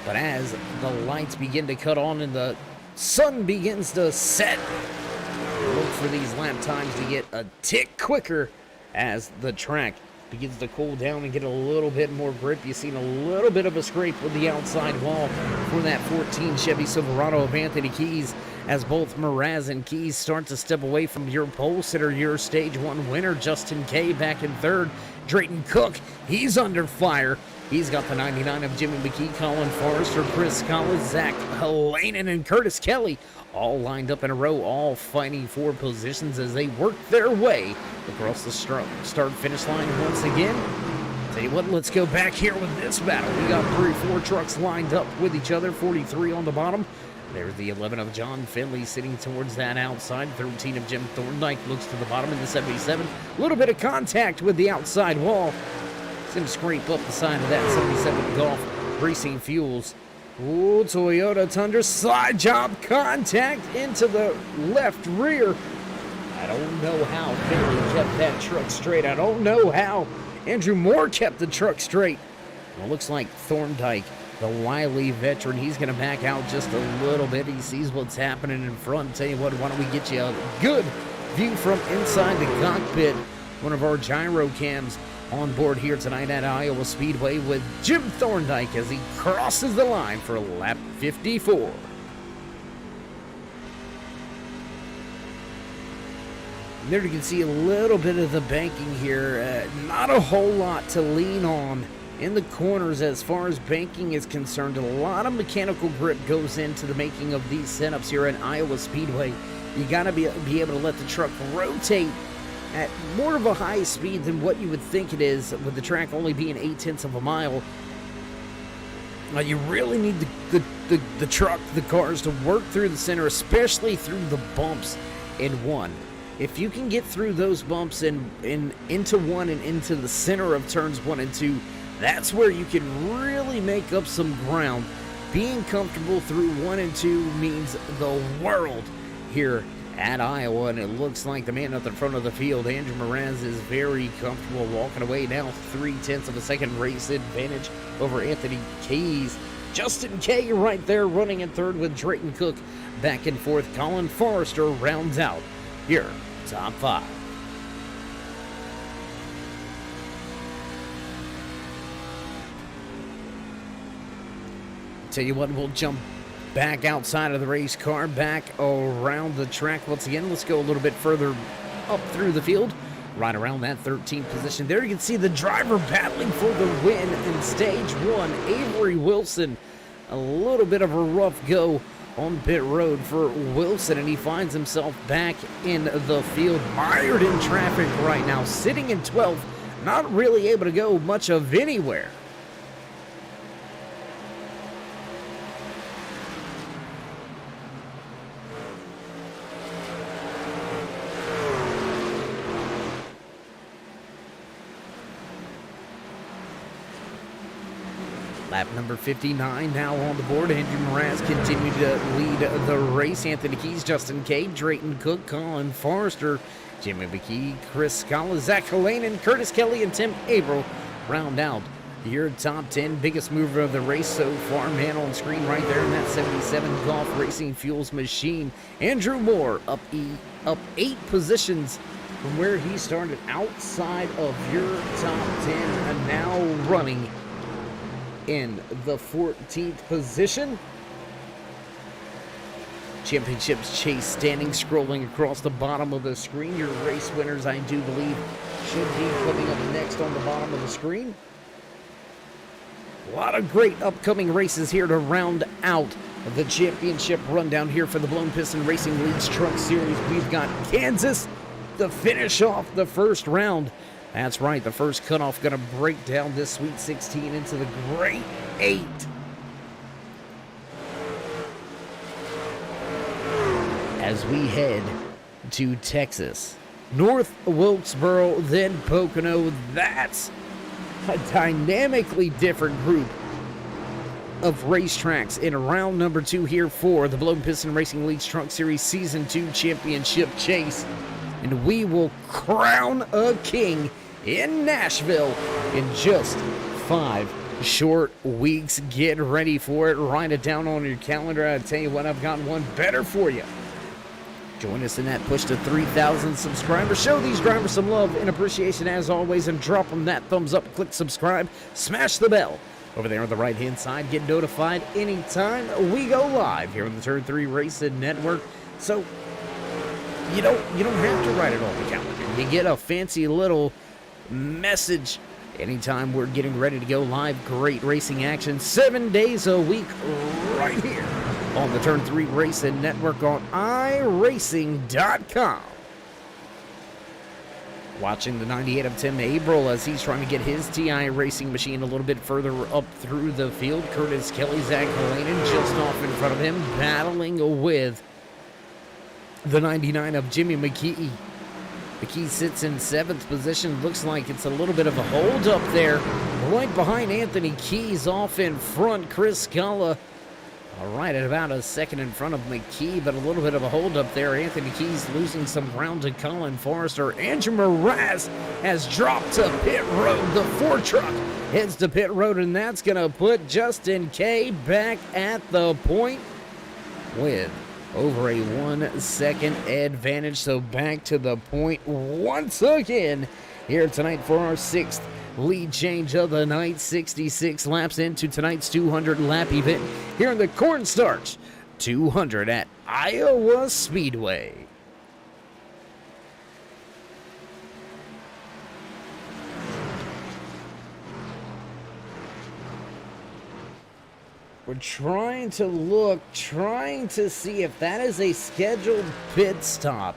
But as the lights begin to cut on and the sun begins to set, look for these lap times to get a tick quicker as the track begins to cool down and get a little bit more grip. You've seen a little bit of a scrape with the outside wall for that 14 Chevy Silverado of Anthony Keys, as both Mraz and Keys start to step away from your pole sitter, your stage 1 winner. Justin Kay back in 3rd. Drayton Cook, he's under fire. He's got the 99 of Jimmy McKee, Colin Forrester, Chris Collins, Zach Halanen, and Curtis Kelly, all lined up in a row, all fighting for positions as they work their way across the start-finish line once again. Tell you what, let's go back here with this battle. We got 3-4 trucks lined up with each other, 43 on the bottom. There's the 11 of John Finley sitting towards that outside. 13 of Jim Thorndike looks to the bottom in the 77. A little bit of contact with the outside wall. It's going to scrape up the side of that 77 Golf Racing Fuels. Ooh, Toyota Tundra slide job contact into the left rear. I don't know how Finley kept that truck straight. I don't know how Andrew Moore kept the truck straight. Well, it looks like Thorndike, the wily veteran, he's going to back out just a little bit. He sees what's happening in front. Tell you what, why don't we get you a good view from inside the cockpit. One of our gyro cams on board here tonight at Iowa Speedway with Jim Thorndike as he crosses the line for lap 54. There you can see a little bit of the banking here. Not a whole lot to lean on in the corners as far as banking is concerned. A lot of mechanical grip goes into the making of these setups here at Iowa Speedway. You got to be able to let the truck rotate at more of a high speed than what you would think it is, with the track only being 0.8 of a mile. You really need the truck, the cars, to work through the center, especially through the bumps in one. If you can get through those bumps and into one and into the center of turns 1 and 2, that's where you can really make up some ground. Being comfortable through 1 and 2 means the world here at Iowa, and it looks like the man at the front of the field, Andrew Mraz, is very comfortable walking away now. 0.3 of a second race advantage over Anthony Keys. Justin Kay right there running in 3rd with Drayton Cook back and forth. Colin Forrester rounds out your top 5. Tell you what, we'll jump back outside of the race car, back around the track once again. Let's go a little bit further up through the field, right around that 13th position. There you can see the driver battling for the win in stage 1, Avery Wilson. A little bit of a rough go on pit road for Wilson, and he finds himself back in the field, mired in traffic right now, sitting in 12th, not really able to go much of anywhere. Lap number 59 now on the board. Andrew Mraz continued to lead the race. Anthony Keys, Justin Kay, Drayton Cook, Colin Forrester, Jimmy McKee, Chris Collins, Zach Halanen, Curtis Kelly, and Tim Averill round out Your top 10 biggest mover of the race so far. Man on screen right there in that 77 Golf Racing Fuels machine. Andrew Moore up 8 positions from where he started outside of your top 10 and now running in the 14th position. Championships chase standing, scrolling across the bottom of the screen. Your race winners, I do believe, should be coming up next on the bottom of the screen. A lot of great upcoming races here to round out the championship rundown here for the Blown Piston Racing League's Truck Series. We've got Kansas to finish off the first round. That's right, the first cutoff going to break down this Sweet 16 into the Great 8. As we head to Texas, North Wilkesboro, then Pocono. That's a dynamically different group of racetracks in round number 2 here for the Blown Piston Racing League's Truck Series Season 2 Championship Chase. And we will crown a king in Nashville in just 5 short weeks. Get ready for it. Write it down on your calendar. I tell you what, I've got one better for you. Join us in that push to 3,000 subscribers. Show these drivers some love and appreciation as always, and drop them that thumbs up, click subscribe, smash the bell over there on the right-hand side. Get notified anytime we go live here on the Turn 3 Racing Network. So you don't have to write it on the calendar. You get a fancy little message anytime we're getting ready to go live. Great racing action 7 days a week right here on the Turn 3 Racing Network on iRacing.com. Watching the 98 of Tim Abril as he's trying to get his TI racing machine a little bit further up through the field. Curtis Kelly, Zach Halanen just off in front of him, battling with the 99 of Jimmy McKee. McKee sits in 7th position. Looks like it's a little bit of a hold up there. Right behind Anthony Keys off in front. Chris Scala right at about a second in front of McKee, but a little bit of a hold up there. Anthony Keys losing some ground to Colin Forrester. Andrew Mraz has dropped to pit road. The Ford truck heads to pit road, and that's going to put Justin Kay back at the point with over a 1 second advantage. So back to the point once again here tonight for our 6th lead change of the night. 66 laps into tonight's 200 lap event here in the Cornstarch 200 at Iowa Speedway. We're trying to see if that is a scheduled pit stop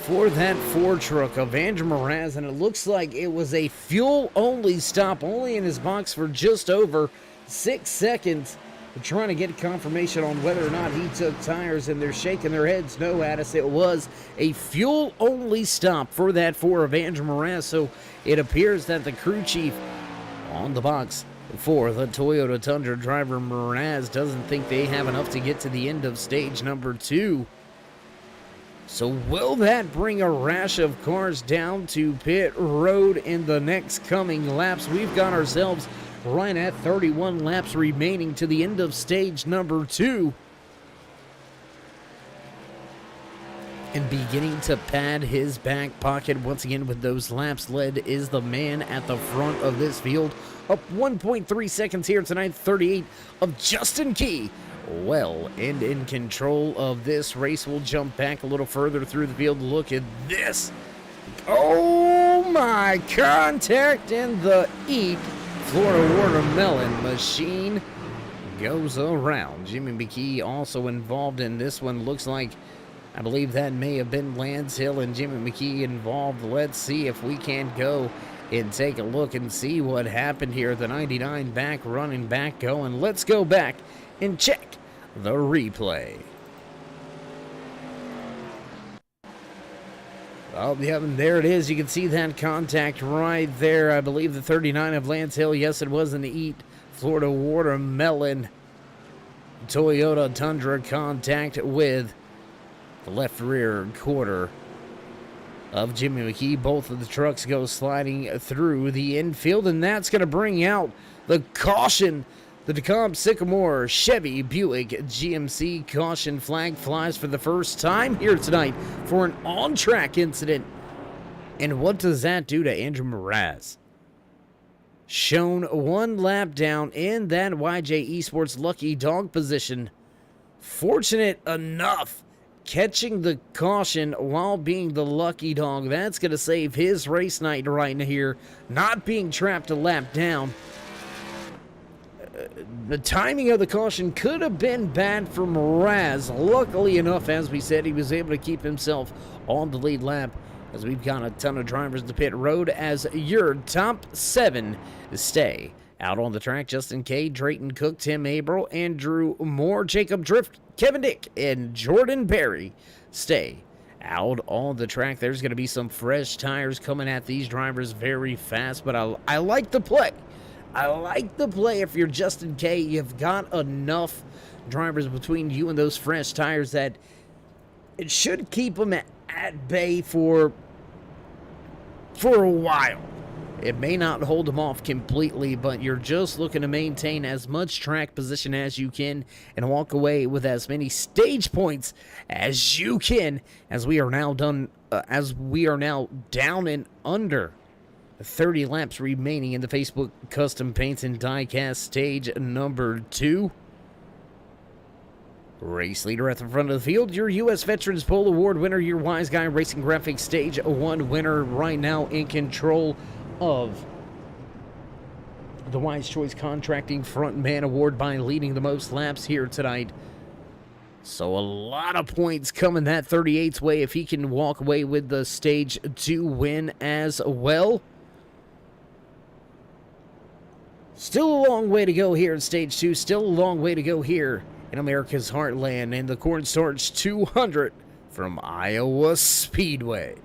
for that Ford truck of Andrew Mraz, and it looks like it was a fuel-only stop, only in his box for just over 6 seconds. We're trying to get confirmation on whether or not he took tires, and they're shaking their heads no at us. It was a fuel-only stop for that Ford of Andrew Mraz, so it appears that the crew chief on the box for the Toyota Tundra driver Mraz doesn't think they have enough to get to the end of stage number 2. So will that bring a rash of cars down to pit road in the next coming laps? We've got ourselves right at 31 laps remaining to the end of stage number 2. And beginning to pad his back pocket once again with those laps led is the man at the front of this field. Up 1.3 seconds here tonight, 38 of Justin Key. Well, and in control of this race. We'll jump back a little further through the field. Look at this. Oh my, contact in the Eat Florida Watermelon machine goes around. Jimmy McKee also involved in this one. Looks like, I believe that may have been Lance Hill and Jimmy McKee involved. Let's see if we can go and take a look and see what happened here. The 99 back running, back going. Let's go back and check the replay. Oh, yeah, and there it is. You can see that contact right there. I believe the 39 of Lance Hill. Yes, it was an Eat Florida Watermelon Toyota Tundra contact with the left rear quarter of Jimmy McKee. Both of the trucks go sliding through the infield, and that's going to bring out the caution. The DeKalb Sycamore Chevy Buick GMC caution flag flies for the first time here tonight for an on-track incident. And what does that do to Andrew Mraz? Shown one lap down in that YJ Esports lucky dog position. Fortunate enough catching the caution while being the lucky dog. That's going to save his race night right here, not being trapped a lap down. The timing of the caution could have been bad for Mraz. Luckily enough, as we said, he was able to keep himself on the lead lap, as we've got a ton of drivers to pit road as your top 7 stay out on the track. Justin K, Drayton Cook, Tim Averill, Andrew Moore, Jacob Drift, Kevin Dick, and Jordan Berry stay out on the track. There's going to be some fresh tires coming at these drivers very fast, but I like the play. I like the play. If you're Justin K, you've got enough drivers between you and those fresh tires that it should keep them at bay for a while. It may not hold them off completely, but you're just looking to maintain as much track position as you can and walk away with as many stage points as you can, as we are now down and under 30 laps remaining in the Facebook Custom Paints and Diecast stage number 2. Race leader at the front of the field, your U.S. Veterans Pole Award winner, your Wise Guy Racing Graphics Stage 1 winner, right now in control of the Wise Choice Contracting Frontman Award by leading the most laps here tonight. So a lot of points coming that 38's way if he can walk away with the Stage 2 win as well. Still a long way to go here in Stage 2. Still a long way to go here in America's Heartland and the Cornstarch 200 from Iowa Speedway.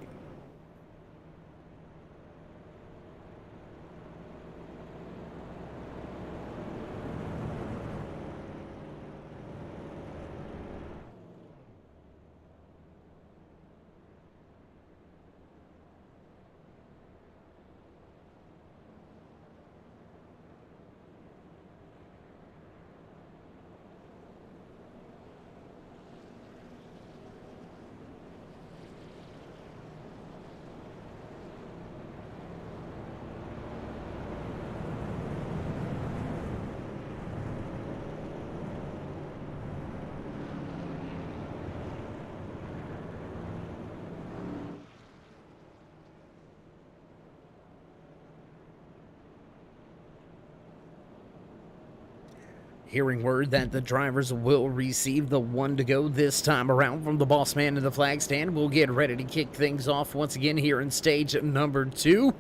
Hearing word that the drivers will receive the 1 to go this time around from the boss man in the flag stand. We'll get ready to kick things off once again here in stage number 2.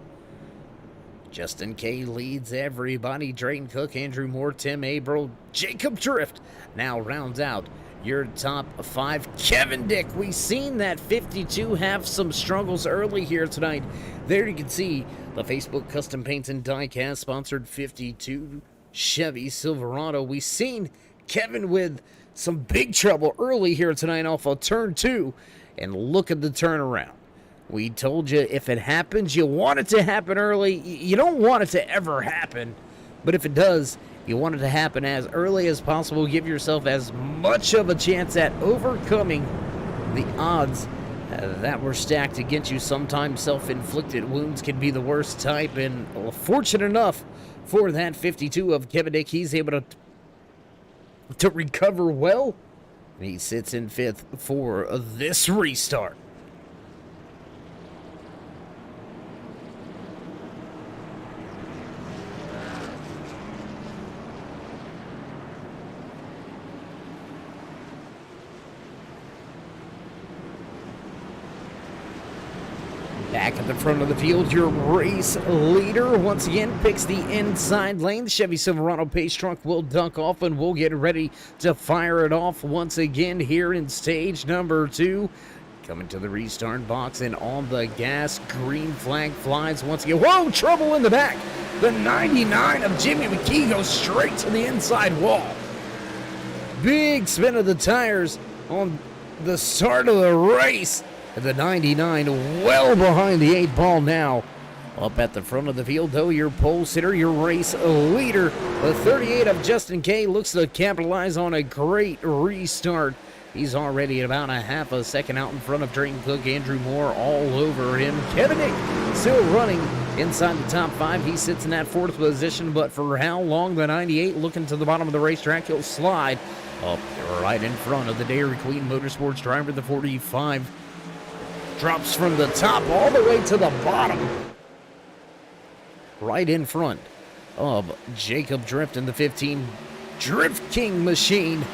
Justin K leads everybody. Drayton Cook, Andrew Moore, Tim Averill, Jacob Drift now rounds out your top 5. Kevin Dick, we've seen that 52 have some struggles early here tonight. There you can see the Facebook Custom Paints and Diecast sponsored 52 Chevy Silverado. We've seen Kevin with some big trouble early here tonight off of turn 2, and look at the turnaround. We told you if it happens, you want it to happen early. You don't want it to ever happen, but if it does, you want it to happen as early as possible. Give yourself as much of a chance at overcoming the odds that were stacked against you. Sometimes self-inflicted wounds can be the worst type, and fortunate enough for that 52 of Kevin Dick, he's able to recover well, and he sits in 5th for this restart. Back at the front of the field, your race leader once again picks the inside lane. The Chevy Silverado Pace truck will dunk off, and we'll get ready to fire it off once again here in stage number 2. Coming to the restart box and on the gas, green flag flies once again. Whoa, trouble in the back. The 99 of Jimmy McKee goes straight to the inside wall. Big spin of the tires on the start of the race The 99 well behind the 8 ball now. Up at the front of the field, though, your pole sitter, your race leader, the 38 of Justin K looks to capitalize on a great restart. He's already about a half a second out in front of Drayton Cook. Andrew Moore all over him. Kevin Nick still running inside the top 5. He sits in that 4th position, but for how long? The 98 looking to the bottom of the racetrack. He'll slide up right in front of the Dairy Queen Motorsports driver. The 45 drops from the top all the way to the bottom, right in front of Jacob Drift in the 15 Drift King machine.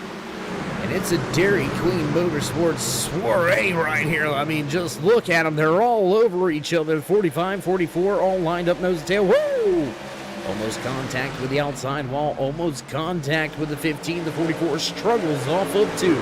And it's a Dairy Queen Motorsports soiree right here. I mean, just look at them. They're all over each other. 45, 44, all lined up nose to tail. Woo! Almost contact with the outside wall. Almost contact with the 15. The 44 struggles off of 2.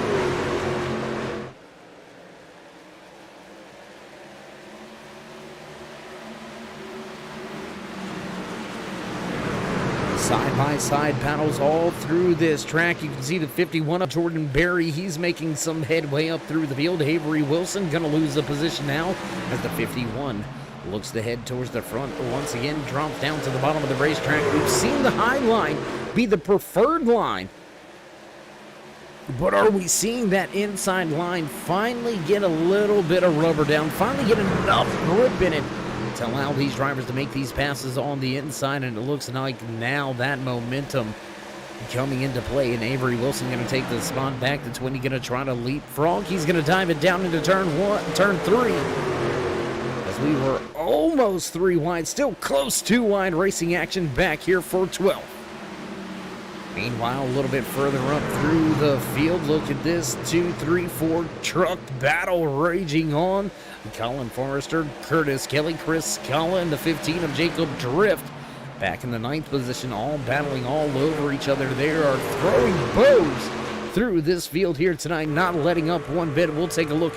Side-by-side battles all through this track. You can see the 51 of Jordan Berry. He's making some headway up through the field. Avery Wilson going to lose the position now as the 51 looks to head towards the front. Once again, drops down to the bottom of the racetrack. We've seen the high line be the preferred line. But are we seeing that inside line finally get a little bit of rubber down, finally get enough grip in it to allow these drivers to make these passes on the inside? And it looks like now that momentum coming into play, and Avery Wilson going to take the spot back. The 20 going to try to leapfrog. He's going to dive it down into turn 3, as we were almost 3 wide, still close 2 wide. Racing action back here for 12. Meanwhile, a little bit further up through the field, look at this 2, 3, 4 truck battle raging on. Colin Forrester, Curtis Kelly, Chris Collin, the 15 of Jacob Drift back in the 9th position, all battling all over each other. They are throwing bows through this field here tonight, not letting up one bit. We'll take a look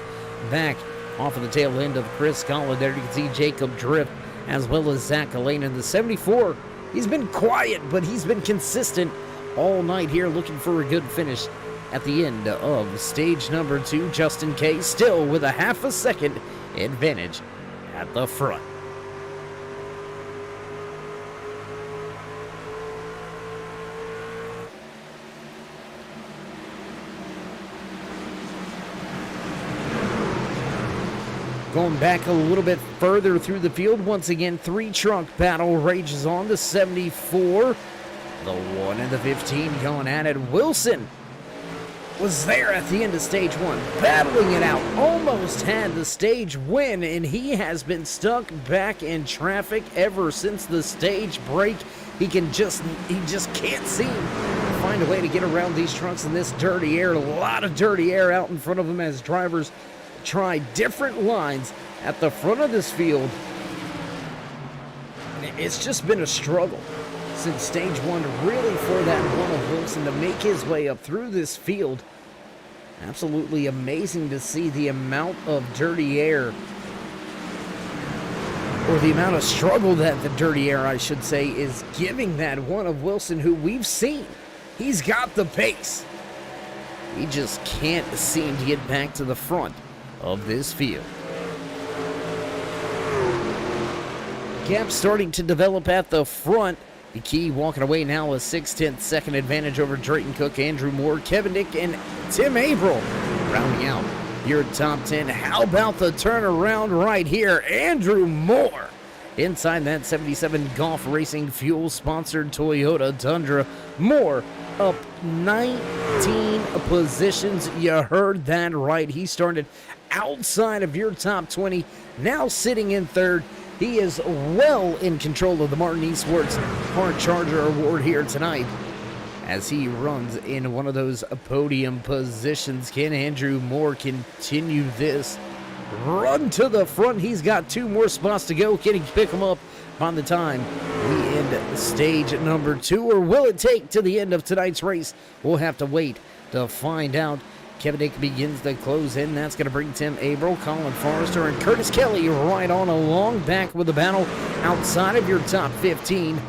back off of the tail end of Chris Collin. There you can see Jacob Drift as well as Zach Elaine in the 74. He's been quiet, but he's been consistent all night here, looking for a good finish at the end of stage number 2. Justin K still with a half a second advantage at the front. Going back a little bit further through the field, once again, 3 truck battle rages on. The 74, the 1 and the 15 going at it. Wilson was there at the end of stage 1, battling it out, almost had the stage win, and he has been stuck back in traffic ever since the stage break. He just can't seem to find a way to get around these trucks in this dirty air. A lot of dirty air out in front of him as drivers try different lines at the front of this field. It's just been a struggle since stage 1, really, for that one of Wilson to make his way up through this field. Absolutely amazing to see the amount of dirty air, or the amount of struggle that the dirty air, I should say, is giving that one of Wilson, who we've seen. He's got the pace. He just can't seem to get back to the front of this field. Gap starting to develop at the front. The key walking away now a 6/10 second advantage over Drayton Cook, Andrew Moore, Kevin Nick, and Tim Averill rounding out your top 10. How about the turnaround right here? Andrew Moore inside that 77 Golf Racing Fuel sponsored Toyota Tundra. Moore up 19 positions. You heard that right. He started outside of your top 20, now sitting in 3rd. He is well in control of the Martin Eastwards Hard Charger Award here tonight as he runs in one of those podium positions. Can Andrew Moore continue this run to the front? He's got 2 more spots to go. Can he pick them up by the time we end stage number 2? Or will it take to the end of tonight's race? We'll have to wait to find out. Kevin Nick begins the close in. That's going to bring Tim Averill, Colin Forrester, and Curtis Kelly right on along, back with the battle outside of your top 15.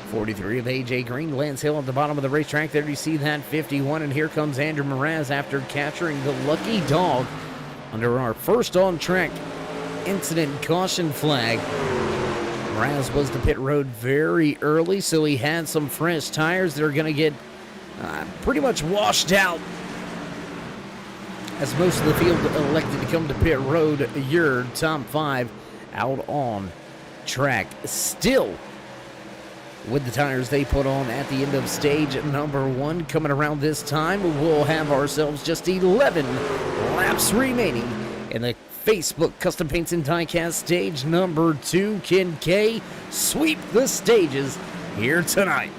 43 of AJ Green, Lance Hill at the bottom of the racetrack. There you see that 51, and here comes Andrew Mraz after capturing the lucky dog under our first on-track incident caution flag. Raz was to pit road very early, so he had some fresh tires that are going to get pretty much washed out, as most of the field elected to come to pit road. Your top 5 out on track still with the tires they put on at the end of stage number 1. Coming around this time, we'll have ourselves just 11 laps remaining in the Facebook Custom Paints and Diecast stage number 2. Can K sweep the stages here tonight?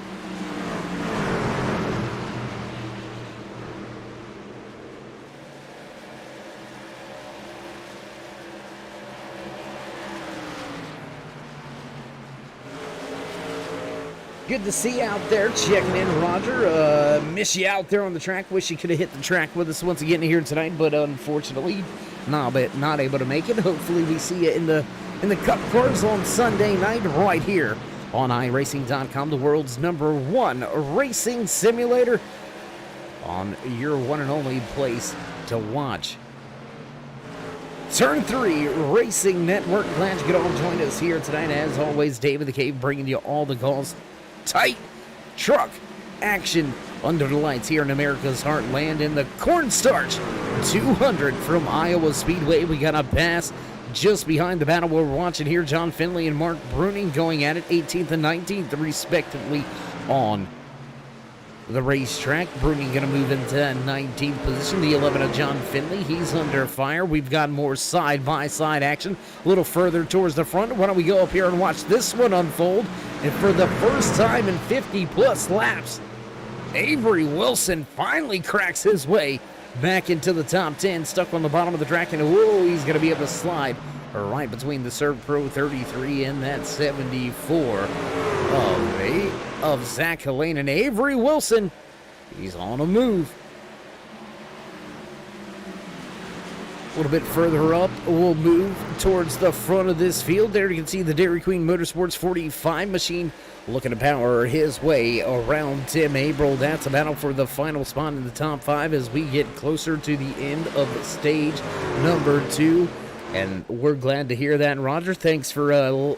Good to see you out there checking in, Roger. Miss you out there on the track. Wish you could have hit the track with us once again here tonight, but unfortunately, not able to make it. Hopefully, we see you in the Cup cars on Sunday night right here on iRacing.com, the world's #1 racing simulator, on your one and only place to watch. Turn 3 Racing Network. Glad you could all join us here tonight. As always, David the Cave bringing you all the calls. Tight truck action under the lights here in America's heartland in the Cornstarch 200 from Iowa Speedway. We got a pass just behind the battle we're watching here. John Finley and Mark Bruning going at it, 18th and 19th respectively on the racetrack. Bruning going to move into that 19th position. The 11 of John Finley, he's under fire. We've got more side-by-side action a little further towards the front. Why don't we go up here and watch this one unfold? And for the first time in 50-plus laps, Avery Wilson finally cracks his way back into the top 10, stuck on the bottom of the track, and whoa, he's going to be able to slide right between the Serve Pro 33 and that 74 of Zach Helene. And Avery Wilson, he's on a move. A little bit further up, we'll move towards the front of this field. There you can see the Dairy Queen Motorsports 45 machine looking to power his way around Tim Averill. That's a battle for the final spot in the top 5 as we get closer to the end of stage number 2. And we're glad to hear that, Roger. Thanks for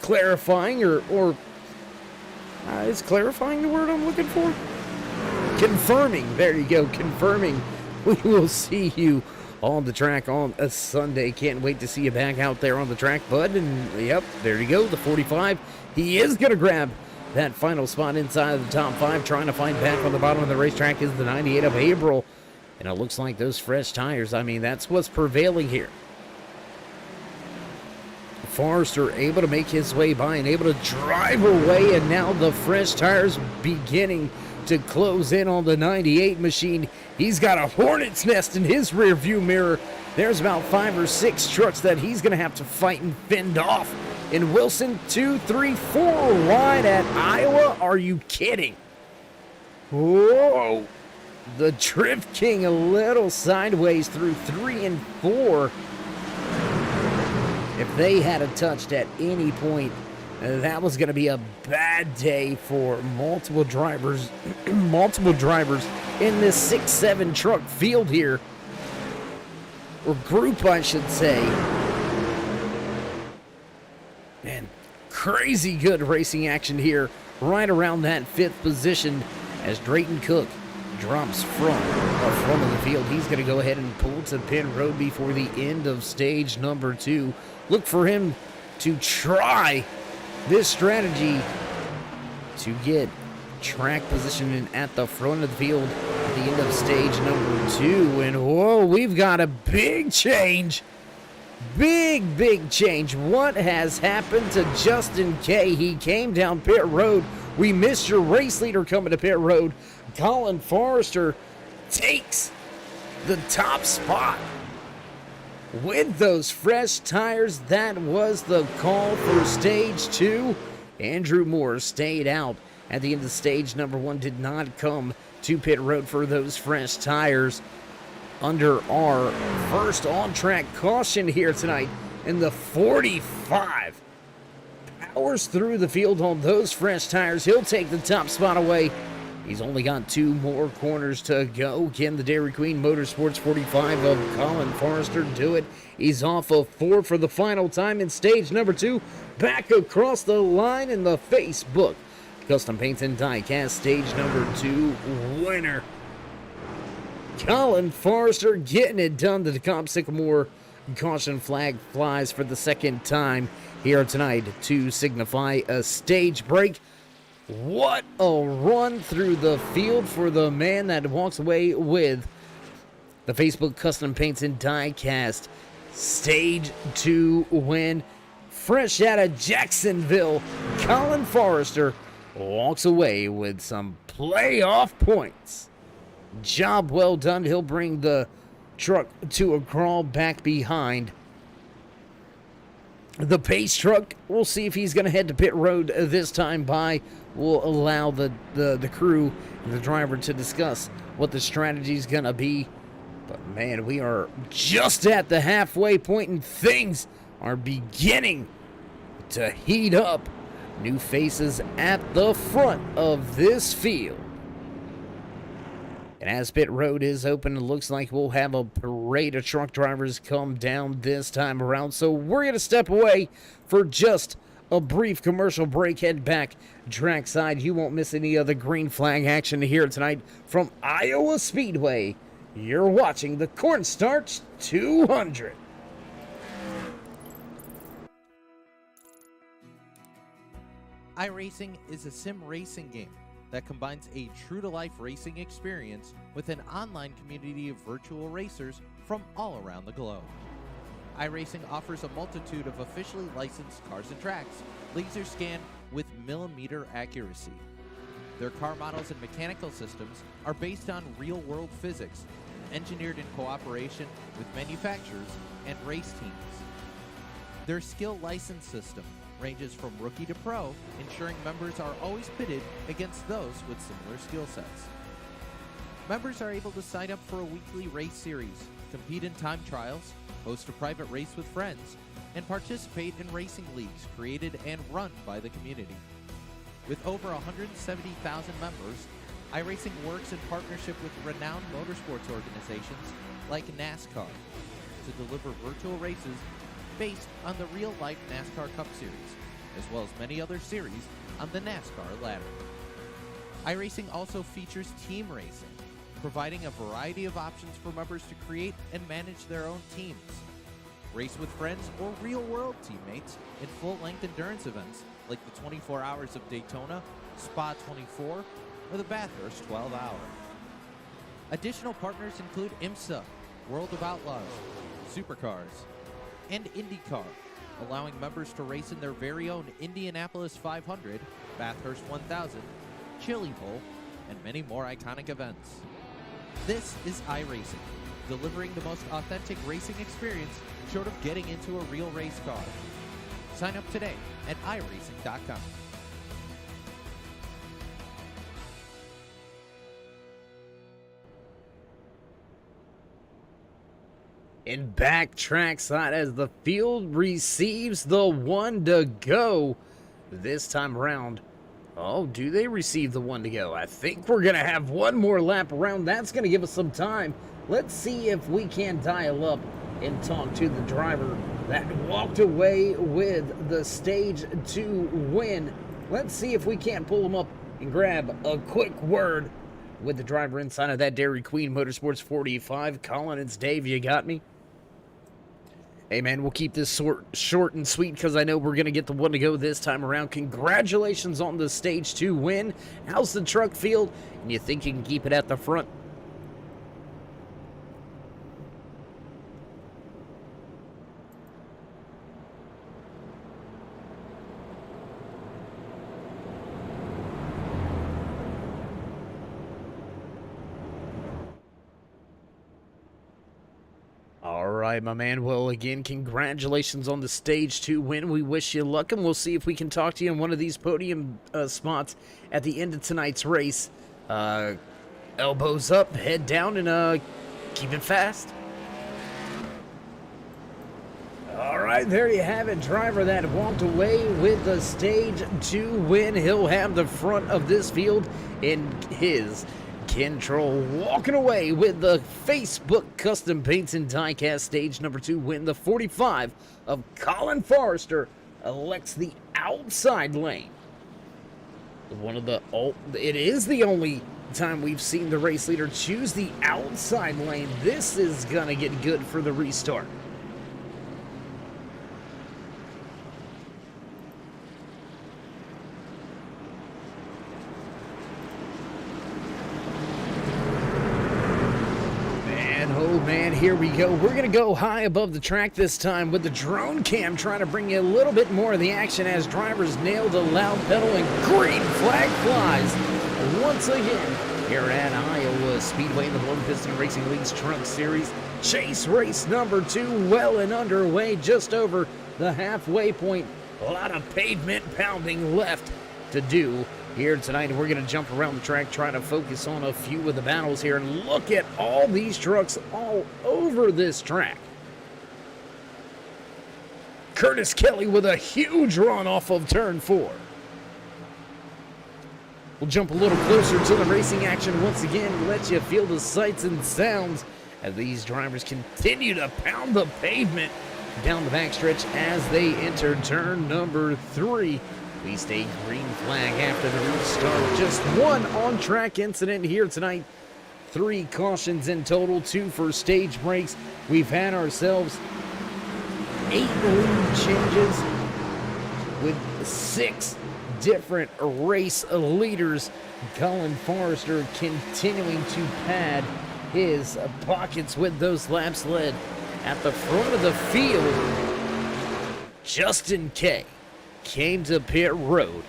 clarifying, or is clarifying the word I'm looking for? Confirming. There you go. Confirming. We will see you on the track on a Sunday. Can't wait to see you back out there on the track, bud. And yep, there you go. The 45. He is going to grab that final spot inside of the top 5. Trying to find back on the bottom of the racetrack is the 98 of Averill. And it looks like those fresh tires, I mean, that's what's prevailing here. Forrester able to make his way by and able to drive away, and now the fresh tires beginning to close in on the 98 machine. He's got a hornet's nest in his rear view mirror. There's about 5 or 6 trucks that he's going to have to fight and fend off. And Wilson, 2, 3, 4 wide at Iowa. Are you kidding? Whoa. The Drift King a little sideways through 3 and 4. If they had a touched at any point, that was going to be a bad day for multiple drivers in this 6-7 truck field here, or group, I should say. Man, crazy good racing action here, right around that 5th position as Drayton Cook drops from the front of the field. He's going to go ahead and pull to pit road before the end of stage number 2. Look for him to try this strategy to get track positioning at the front of the field at the end of stage number 2. And whoa, we've got a big change. Big change. What has happened to Justin K? He came down pit road. We missed your race leader coming to pit road. Colin Forrester takes the top spot with those fresh tires. That was the call for stage 2. Andrew Moore stayed out at the end of stage number 1, did not come to pit road for those fresh tires. Under our first on-track caution here tonight, and the 45 powers through the field on those fresh tires. He'll take the top spot away He's only got 2 more corners to go. Can the Dairy Queen Motorsports 45 of Colin Forrester do it? He's off of 4 for the final time in stage number 2. Back across the line in the Facebook Custom Paints and Diecast stage number 2 winner. Colin Forrester getting it done. The DeKalb Sycamore caution flag flies for the second time here tonight to signify a stage break. What a run through the field for the man that walks away with the Facebook Custom Paints and Diecast Stage 2 win. Fresh out of Jacksonville, Colin Forrester walks away with some playoff points. Job well done. He'll bring the truck to a crawl back behind the pace truck. We'll see if he's going to head to pit road this time by. We'll allow the crew and the driver to discuss what the strategy is going to be. But man, we are just at the halfway point and things are beginning to heat up. New faces at the front of this field. And as pit road is open, it looks like we'll have a parade of truck drivers come down this time around. So we're going to step away for just a brief commercial break. Head back trackside. You won't miss any of the green flag action here tonight from Iowa Speedway. You're watching the Cornstarch 200. iRacing is a sim racing game that combines a true-to-life racing experience with an online community of virtual racers from all around the globe. iRacing offers a multitude of officially licensed cars and tracks, laser scanned with millimeter accuracy. Their car models and mechanical systems are based on real-world physics, engineered in cooperation with manufacturers and race teams. Their skill license system ranges from rookie to pro, ensuring members are always pitted against those with similar skill sets. Members are able to sign up for a weekly race series, compete in time trials, host a private race with friends, and participate in racing leagues created and run by the community. With over 170,000 members, iRacing works in partnership with renowned motorsports organizations like NASCAR to deliver virtual races based on the real-life NASCAR Cup Series, as well as many other series on the NASCAR ladder. iRacing also features team racing, providing a variety of options for members to create and manage their own teams. Race with friends or real-world teammates in full-length endurance events like the 24 Hours of Daytona, Spa 24, or the Bathurst 12 Hour. Additional partners include IMSA, World of Outlaws, Supercars, and IndyCar, allowing members to race in their very own Indianapolis 500, Bathurst 1000, Chili Bowl, and many more iconic events. This is iRacing, delivering the most authentic racing experience short of getting into a real race car. Sign up today at iRacing.com. And back trackside as the field receives the one to go this time around. Oh, do they receive the one to go? I think we're going to have one more lap around. That's going to give us some time. Let's see if we can dial up and talk to the driver that walked away with the stage 2 win. Let's see if we can't pull him up and grab a quick word with the driver inside of that Dairy Queen Motorsports 45. Colin, it's Dave. You got me? Hey, man, we'll keep this short and sweet because I know we're going to get the one to go this time around. Congratulations on the Stage 2 win. How's the truck field? And you think you can keep it at the front? All right, my man. Well, again, congratulations on the Stage 2 win. We wish you luck, and we'll see if we can talk to you in one of these podium spots at the end of tonight's race. Elbows up, head down, and keep it fast. All right, there you have it. Driver that walked away with the Stage 2 win. He'll have the front of this field in his control. Walking away with the Facebook Custom Paints and Diecast Stage number 2 win. The 45 of Colin Forrester elects the outside lane. It is the only time we've seen the race leader choose the outside lane. This is gonna get good for the restart. Oh man, here we go. We're going to go high above the track this time with the drone cam, trying to bring you a little bit more of the action as drivers nail the loud pedal and green flag flies once again here at Iowa Speedway in the Blown Piston Racing League's Truck Series. Chase race number 2 well and underway, just over the halfway point. A lot of pavement pounding left to do here tonight. We're going to jump around the track, try to focus on a few of the battles here, and look at all these trucks all over this track. Curtis Kelly with a huge run off of turn 4. We'll jump a little closer to the racing action once again, let you feel the sights and sounds as these drivers continue to pound the pavement down the backstretch as they enter turn number 3. We stay green flag after the restart. Just one on-track incident here tonight. 3 cautions in total, 2 for stage breaks. We've had ourselves 8 lead changes with 6 different race leaders. Colin Forrester continuing to pad his pockets with those laps led. At the front of the field, Justin Kay came to pit road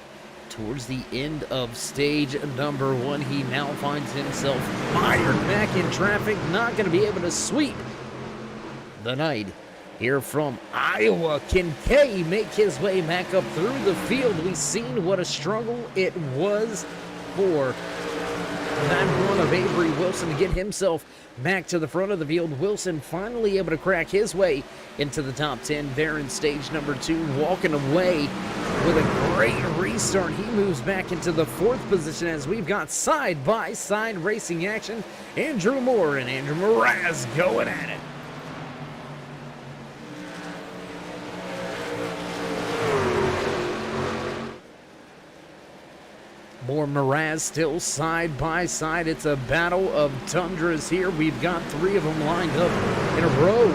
towards the end of stage number 1. He now finds himself mired back in traffic, not going to be able to sweep the night here from Iowa. Can Kay make his way back up through the field? We've seen what a struggle it was for that one of Avery Wilson to get himself back to the front of the field. Wilson finally able to crack his way into the top 10 there in stage number 2, walking away with a great restart. He moves back into the 4th position as we've got side-by-side racing action. Andrew Moore and Andrew Mraz going at it. More Mraz still side by side. It's a battle of tundras here. We've got 3 of them lined up in a row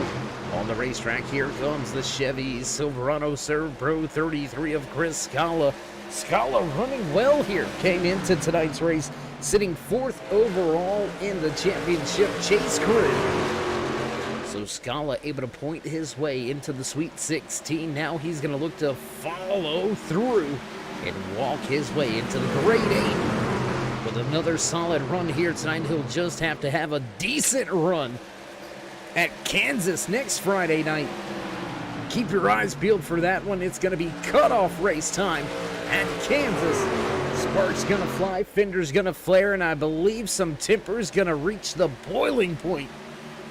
on the racetrack. Here comes the Chevy Silverado Serv Pro 33 of Chris Scala. Scala running well here. Came into tonight's race sitting 4th overall in the championship chase grid. So Scala able to point his way into the Sweet 16. Now he's going to look to follow through and walk his way into the Grade 8 with another solid run here tonight. He'll just have to have a decent run at Kansas next Friday night. Keep your eyes peeled for that one. It's going to be cutoff race time at Kansas. Sparks going to fly, fenders going to flare, and I believe some temper's going to reach the boiling point.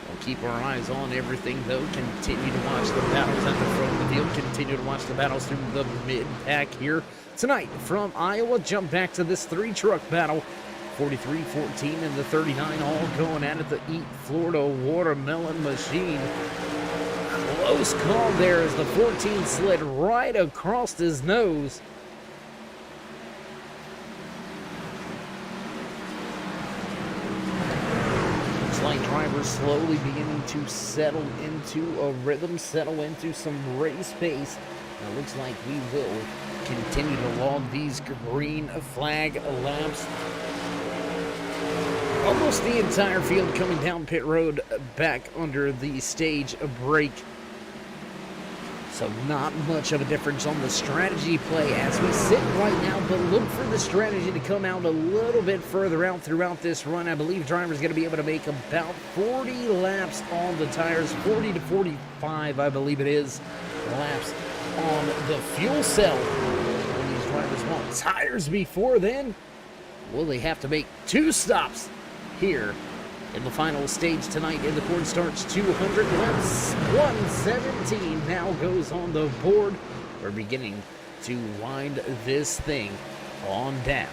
We'll keep our eyes on everything, though. Continue to watch the battles at the front of the field. Continue to watch the battles through the mid-pack here tonight from Iowa. Jump back to this 3-truck battle. 43, 14, and the 39 all going at it. The Eat Florida Watermelon Machine. Close call there as the 14 slid right across his nose. Like drivers slowly beginning to settle into a rhythm, settle into some race pace. And it looks like we will continue to log these green flag laps. Almost the entire field coming down pit road back under the stage break. So not much of a difference on the strategy play as we sit right now, but look for the strategy to come out a little bit further out throughout this run. I believe drivers going to be able to make about 40 laps on the tires, 40 to 45, I believe it is, laps on the fuel cell. When these drivers want tires before then, will they have to make 2 stops here in the final stage tonight in the cornstarch 200 laps. 117 now goes on the board. We're beginning to wind this thing on down.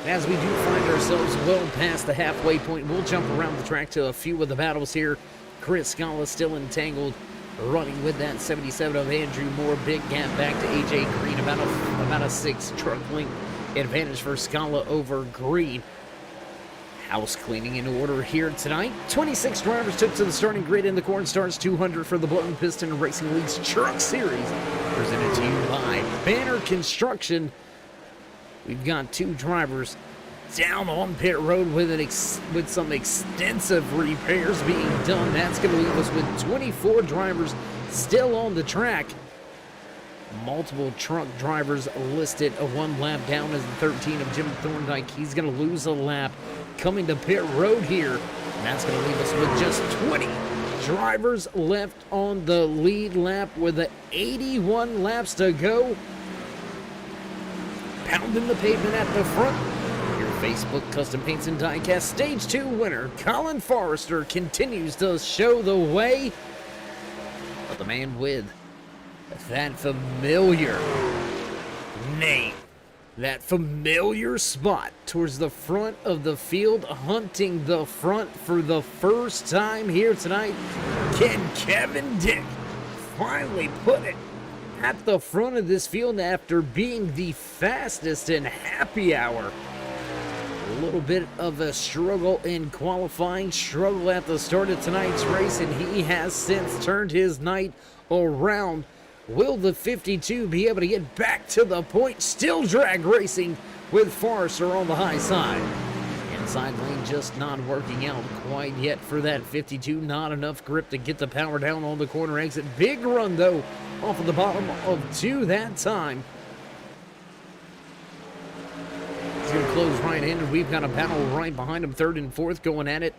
As we do find ourselves well past the halfway point, we'll jump around the track to a few of the battles here. Chris Scala still entangled, running with that 77 of Andrew Moore. Big gap back to AJ Green, about a 6 truck length advantage for Scala over Green. House cleaning in order here tonight. 26 drivers took to the starting grid in the cornstarch 200 for the Blown Piston Racing League's Truck Series, presented to you by Banner Construction. We've got 2 drivers down on pit road with some extensive repairs being done. That's going to leave us with 24 drivers still on the track. Multiple truck drivers listed. A 1 lap down is the 13 of Jim Thorndike. He's going to lose a lap coming to pit road here. And that's going to leave us with just 20 drivers left on the lead lap with the 81 laps to go. Pounding the pavement at the front. Your Facebook Custom Paints and Diecast Stage 2 winner, Colin Forrester, continues to show the way. But the man with that familiar name, that familiar spot towards the front of the field, hunting the front for the first time here tonight, can Kevin Dick finally put it at the front of this field after being the fastest in happy hour. A little bit of a struggle in qualifying, struggle at the start of tonight's race, and he has since turned his night around. Will the 52 be able to get back to the point? Still drag racing with Forrester on the high side. Inside lane just not working out quite yet for that 52. Not enough grip to get the power down on the corner exit. Big run, though, off of the bottom of 2 that time. He's going to close right-handed. We've got a battle right behind him, 3rd and 4th going at it.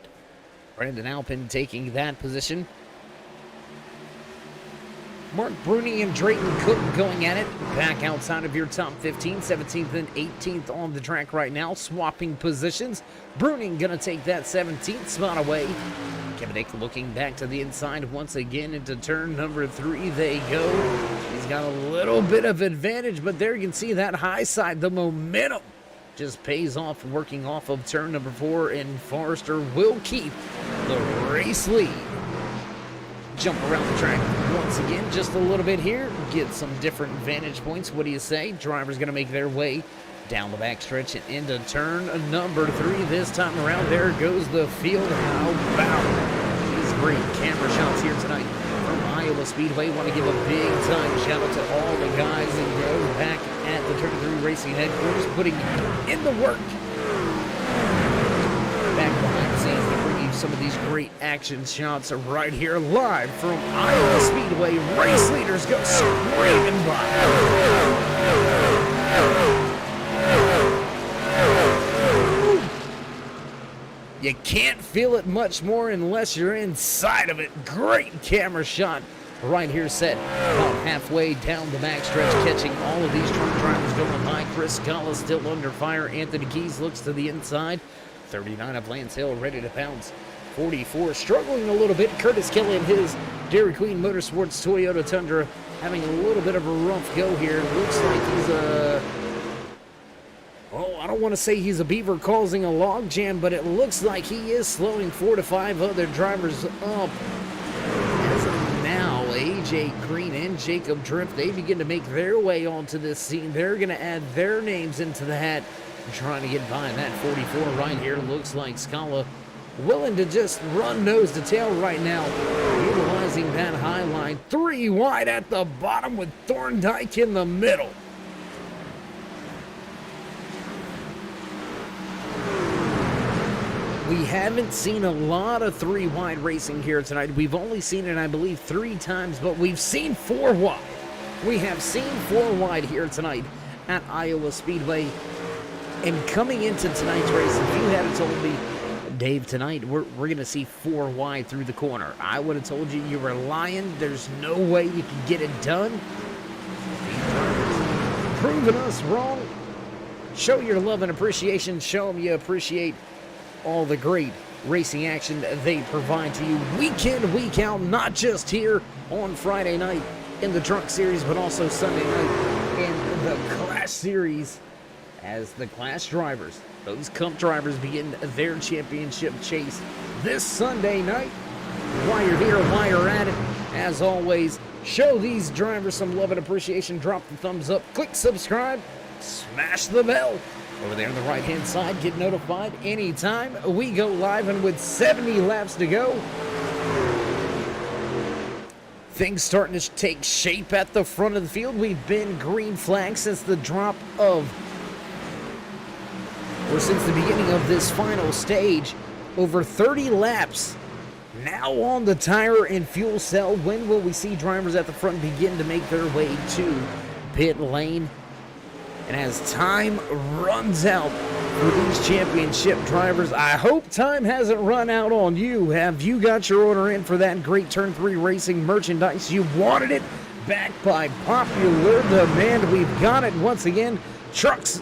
Brandon Alpin taking that position. Mark Bruni and Drayton Cook going at it. Back outside of your top 15, 17th and 18th on the track right now, swapping positions. Bruni going to take that 17th spot away. Kevin Dick looking back to the inside once again into turn number 3 they go. He's got a little bit of advantage, but there you can see that high side, the momentum just pays off working off of turn number 4, and Forrester will keep the race lead. Jump around the track once again just a little bit here, get some different vantage points. What do you say? Drivers going to make their way down the backstretch and into turn number 3 this time around. There goes the field. How about these great camera shots here tonight from Iowa Speedway? Want to give a big time shout out to all the guys and girls back at the Turn 3 Racing headquarters putting in the work. Back behind the scenes to bring you some of these great action shots right here live from Iowa Speedway. Race leaders go screaming by. You can't feel it much more unless you're inside of it. Great camera shot right here set about halfway down the backstretch, catching all of these truck drivers going by. Chris Scala still under fire. Anthony Keys looks to the inside. 39 of Lance Hill ready to pounce. 44 struggling a little bit. Curtis Kelly and his Dairy Queen Motorsports Toyota Tundra having a little bit of a rough go here. Looks like he's I don't want to say he's a beaver causing a log jam, but it looks like he is slowing 4 to 5 other drivers up. As of now, AJ Green and Jacob Drift, they begin to make their way onto this scene. They're going to add their names into the hat, trying to get by that 44 right here. Looks like Scala willing to just run nose to tail right now, utilizing that high line. 3 wide at the bottom with Thorndike in the middle. We haven't seen a lot of 3 wide racing here tonight. We've only seen it, I believe, 3 times, but we've seen 4 wide. We have seen 4 wide here tonight at Iowa Speedway. And coming into tonight's race, if you had told me, Dave, tonight we're going to see 4 wide through the corner, I would have told you were lying. There's no way you can get it done. Proving us wrong. Show your love and appreciation. Show them you appreciate all the great racing action they provide to you week in, week out, not just here on Friday night in the Truck Series, but also Sunday night in the Clash Series as the Clash drivers, those Cup drivers, begin their championship chase this Sunday night. While you're here, while you're at it, as always, show these drivers some love and appreciation. Drop the thumbs up, click subscribe, smash the bell over there on the right hand side. Get notified anytime we go live, and with 70 laps to go, things starting to take shape at the front of the field. We've been green flag since the drop of, or since the beginning of this final stage. Over 30 laps now on the tire and fuel cell. When will we see drivers at the front begin to make their way to pit lane? And as time runs out for these championship drivers, I hope time hasn't run out on you. Have you got your order in for that great Turn 3 racing merchandise? You wanted it? Backed by popular demand, we've got it once again. Trucks,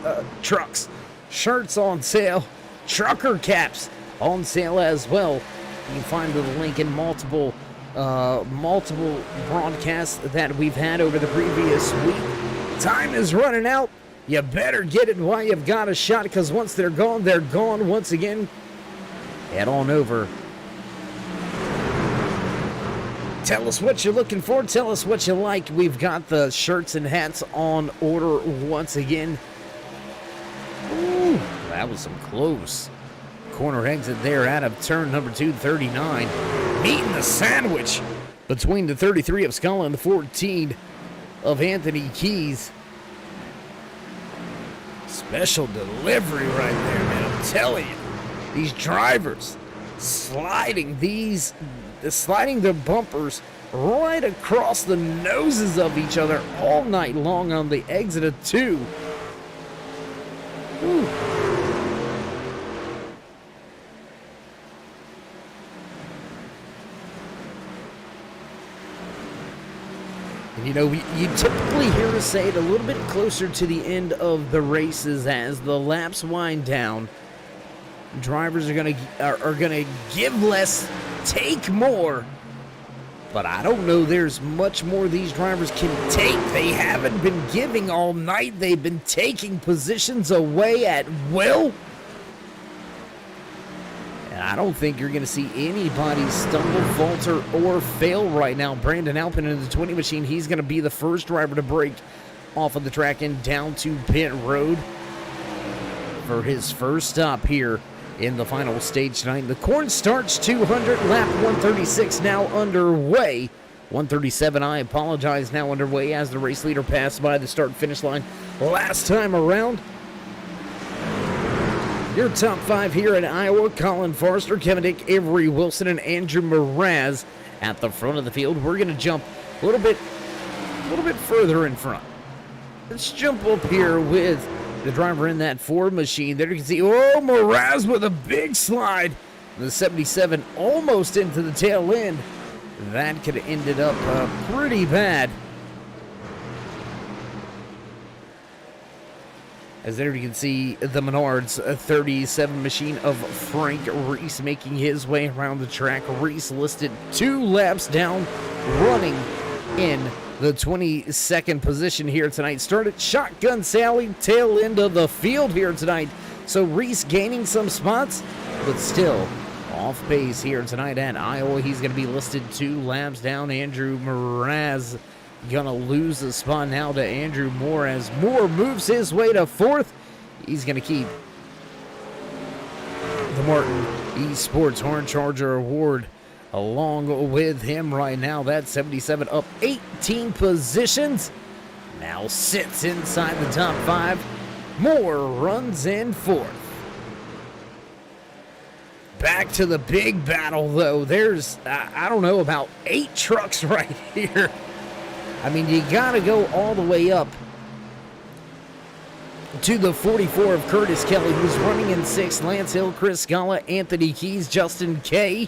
shirts on sale, trucker caps on sale as well. You can find the link in multiple broadcasts that we've had over the previous week. Time is running out. You better get it while you've got a shot, because once they're gone once again. Head on over. Tell us what you're looking for. Tell us what you like. We've got the shirts and hats on order once again. Ooh, that was some close corner exit there out of turn number 239. Meeting the sandwich between the 33 of Scala and the 14 of Anthony Keys. Special delivery right there, man. I'm telling you, these drivers sliding the bumpers right across the noses of each other all night long on the exit of 2. Ooh. And you know, you typically hear us say it a little bit closer to the end of the races as the laps wind down. Drivers are gonna give less, take more. But I don't know there's much more these drivers can take. They haven't been giving all night. They've been taking positions away at will. And I don't think you're going to see anybody stumble, falter, or fail right now. Brandon Alpin in the 20 machine, he's going to be the first driver to break off of the track and down to pit road for his first stop here in the final stage tonight. The Cornstarch 200, lap 136 now underway. 137, I apologize, now underway as the race leader passed by the start-finish line last time around. Your top 5 here in Iowa: Colin Forrester, Kevin Dick, Avery Wilson, and Andrew Mraz at the front of the field. We're going to jump a little bit further in front. Let's jump up here with the driver in that Ford machine. There you can see, oh, Mraz with a big slide. The 77 almost into the tail end. That could have ended up pretty bad. As there you can see the Menards 37 machine of Frank Reese making his way around the track. Reese listed 2 laps down, running in the 22nd position here tonight. Started Shotgun Sally, tail end of the field here tonight. So Reese gaining some spots, but still off pace here tonight at Iowa. He's going to be listed 2 laps down. Andrew Mraz gonna lose the spot now to Andrew Moore as Moore moves his way to 4th. He's gonna keep the Martin Esports Horn Charger Award along with him right now. That 77 up 18 positions. Now sits inside the top 5. Moore runs in 4th. Back to the big battle though. There's, I don't know, about 8 trucks right here. I mean, you gotta go all the way up to the 44 of Curtis Kelly, who's running in 6th. Lance Hill, Chris Scala, Anthony Keys, Justin Kay,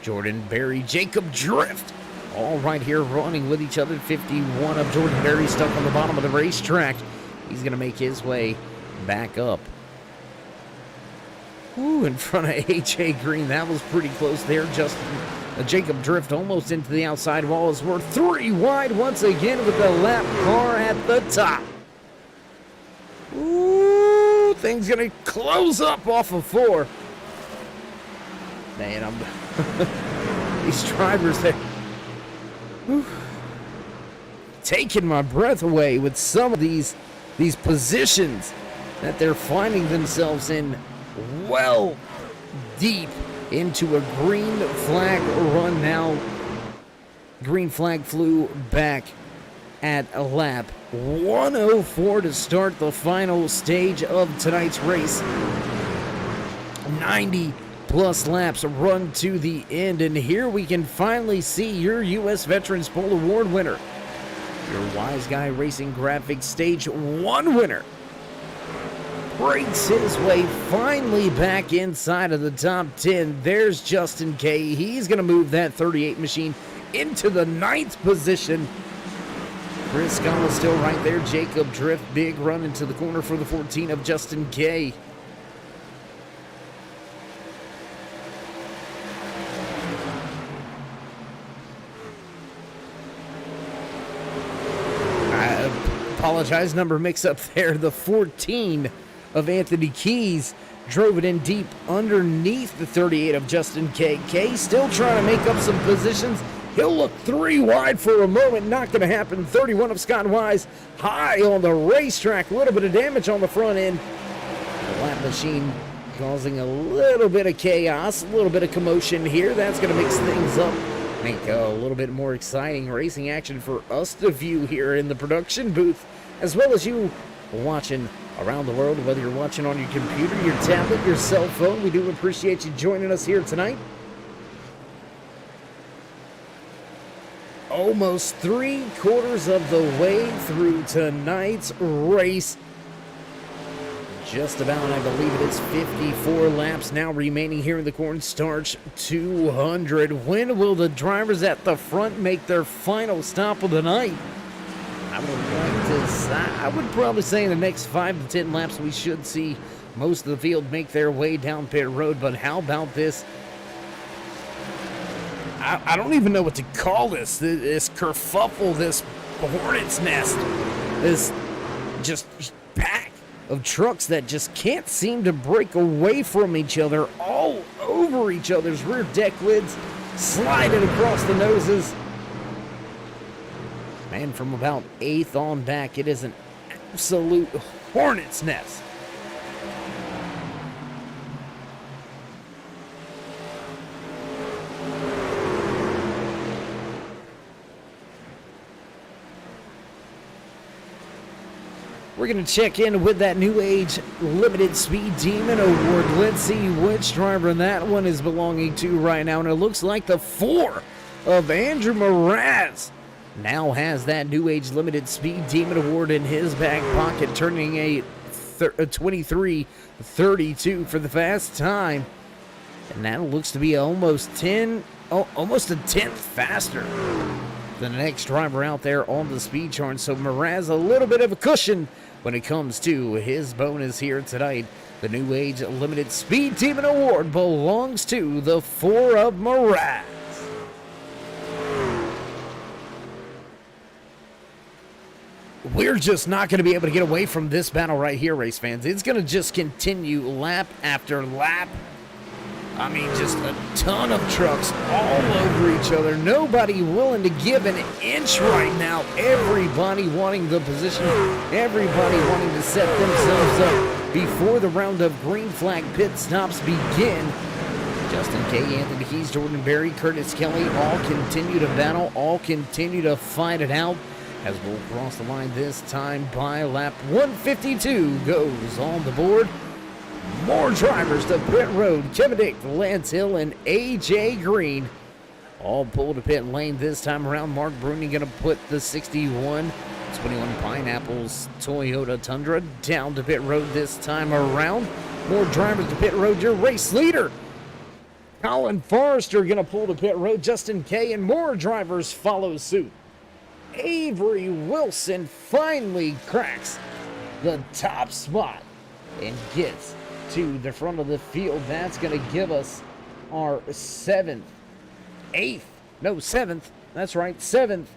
Jordan Berry, Jacob Drift, all right here running with each other. 51 of Jordan Berry stuck on the bottom of the racetrack. He's gonna make his way back up. Ooh, in front of A.J. Green. That was pretty close there. Jacob Drift almost into the outside wall as we're 3 wide once again with the lap car at the top. Ooh, things gonna close up off of 4. Man, these drivers, they're taking my breath away with some of these positions that they're finding themselves in, well deep into a green flag run now. Green flag flew back at a lap 104 to start the final stage of tonight's race. 90 plus laps run to the end, and here we can finally see your U.S. Veterans Pole Award winner, your Wise Guy Racing Graphics Stage 1 winner, breaks his way finally back inside of the top 10. There's Justin K. He's going to move that 38 machine into the 9th position. Chris Scala still right there. Jacob Drift, big run into the corner for the 14 of Justin K. I apologize, number mix up there. The 14 of Anthony Keys drove it in deep underneath the 38 of Justin K. K still trying to make up some positions. He'll look 3 wide for a moment. Not going to happen. 31 of Scott Wise high on the racetrack. A little bit of damage on the front end. The lap machine causing a little bit of chaos, a little bit of commotion here. That's going to mix things up. Make a little bit more exciting racing action for us to view here in the production booth, as well as you watching around the world, whether you're watching on your computer, your tablet, your cell phone. We do appreciate you joining us here tonight. Almost 3/4 of the way through tonight's race. Just about, I believe it's 54 laps now remaining here in the cornstarch 200. When will the drivers at the front make their final stop of the night? I would probably say in the next 5 to 10 laps we should see most of the field make their way down pit road. But how about this? I don't even know what to call this kerfuffle, this hornet's nest, this just pack of trucks that just can't seem to break away from each other, all over each other's rear deck lids, sliding across the noses. Man, from about 8th on back, it is an absolute hornet's nest. We're going to check in with that New Age Limited Speed Demon Award. Let's see which driver that one is belonging to right now. And it looks like the 4 of Andrew Mraz now has that New Age Limited Speed Demon Award in his back pocket, turning a 23:32 for the fast time. And that looks to be almost a 10th faster than the next driver out there on the speed chart. So Mraz a little bit of a cushion when it comes to his bonus here tonight. The New Age Limited Speed Demon Award belongs to the 4 of Mraz. We're just not going to be able to get away from this battle right here, race fans. It's going to just continue lap after lap. I mean, just a ton of trucks all over each other. Nobody willing to give an inch right now. Everybody wanting the position. Everybody wanting to set themselves up before the round of green flag pit stops begin. Justin K., Anthony Keys, Jordan Berry, Curtis Kelly all continue to battle, all continue to fight it out as we'll cross the line this time by lap 152 goes on the board. More drivers to pit road. Kevin Dick, Lance Hill, and A.J. Green all pull to pit lane this time around. Mark Bruni going to put the 21 Pineapples Toyota Tundra down to pit road this time around. More drivers to pit road. Your race leader, Colin Forrester, going to pull to pit road. Justin K. and more drivers follow suit. Avery Wilson finally cracks the top spot and gets to the front of the field. That's going to give us our seventh. That's right, seventh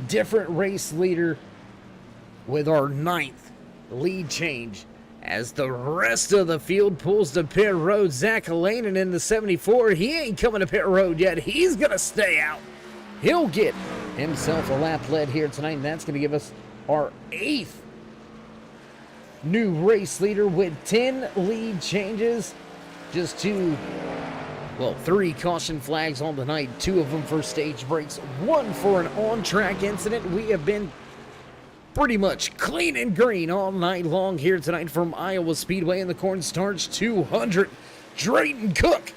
different race leader with our ninth lead change as the rest of the field pulls to pit road. Zach Alanin in the 74. He ain't coming to pit road yet. He's going to stay out. He'll get himself a lap led here tonight, and that's going to give us our eighth new race leader with 10 lead changes. Just three caution flags on the night, 2 of them for stage breaks, 1 for an on-track incident. We have been pretty much clean and green all night long here tonight from Iowa Speedway in the Cornstarch 200. Drayton Cook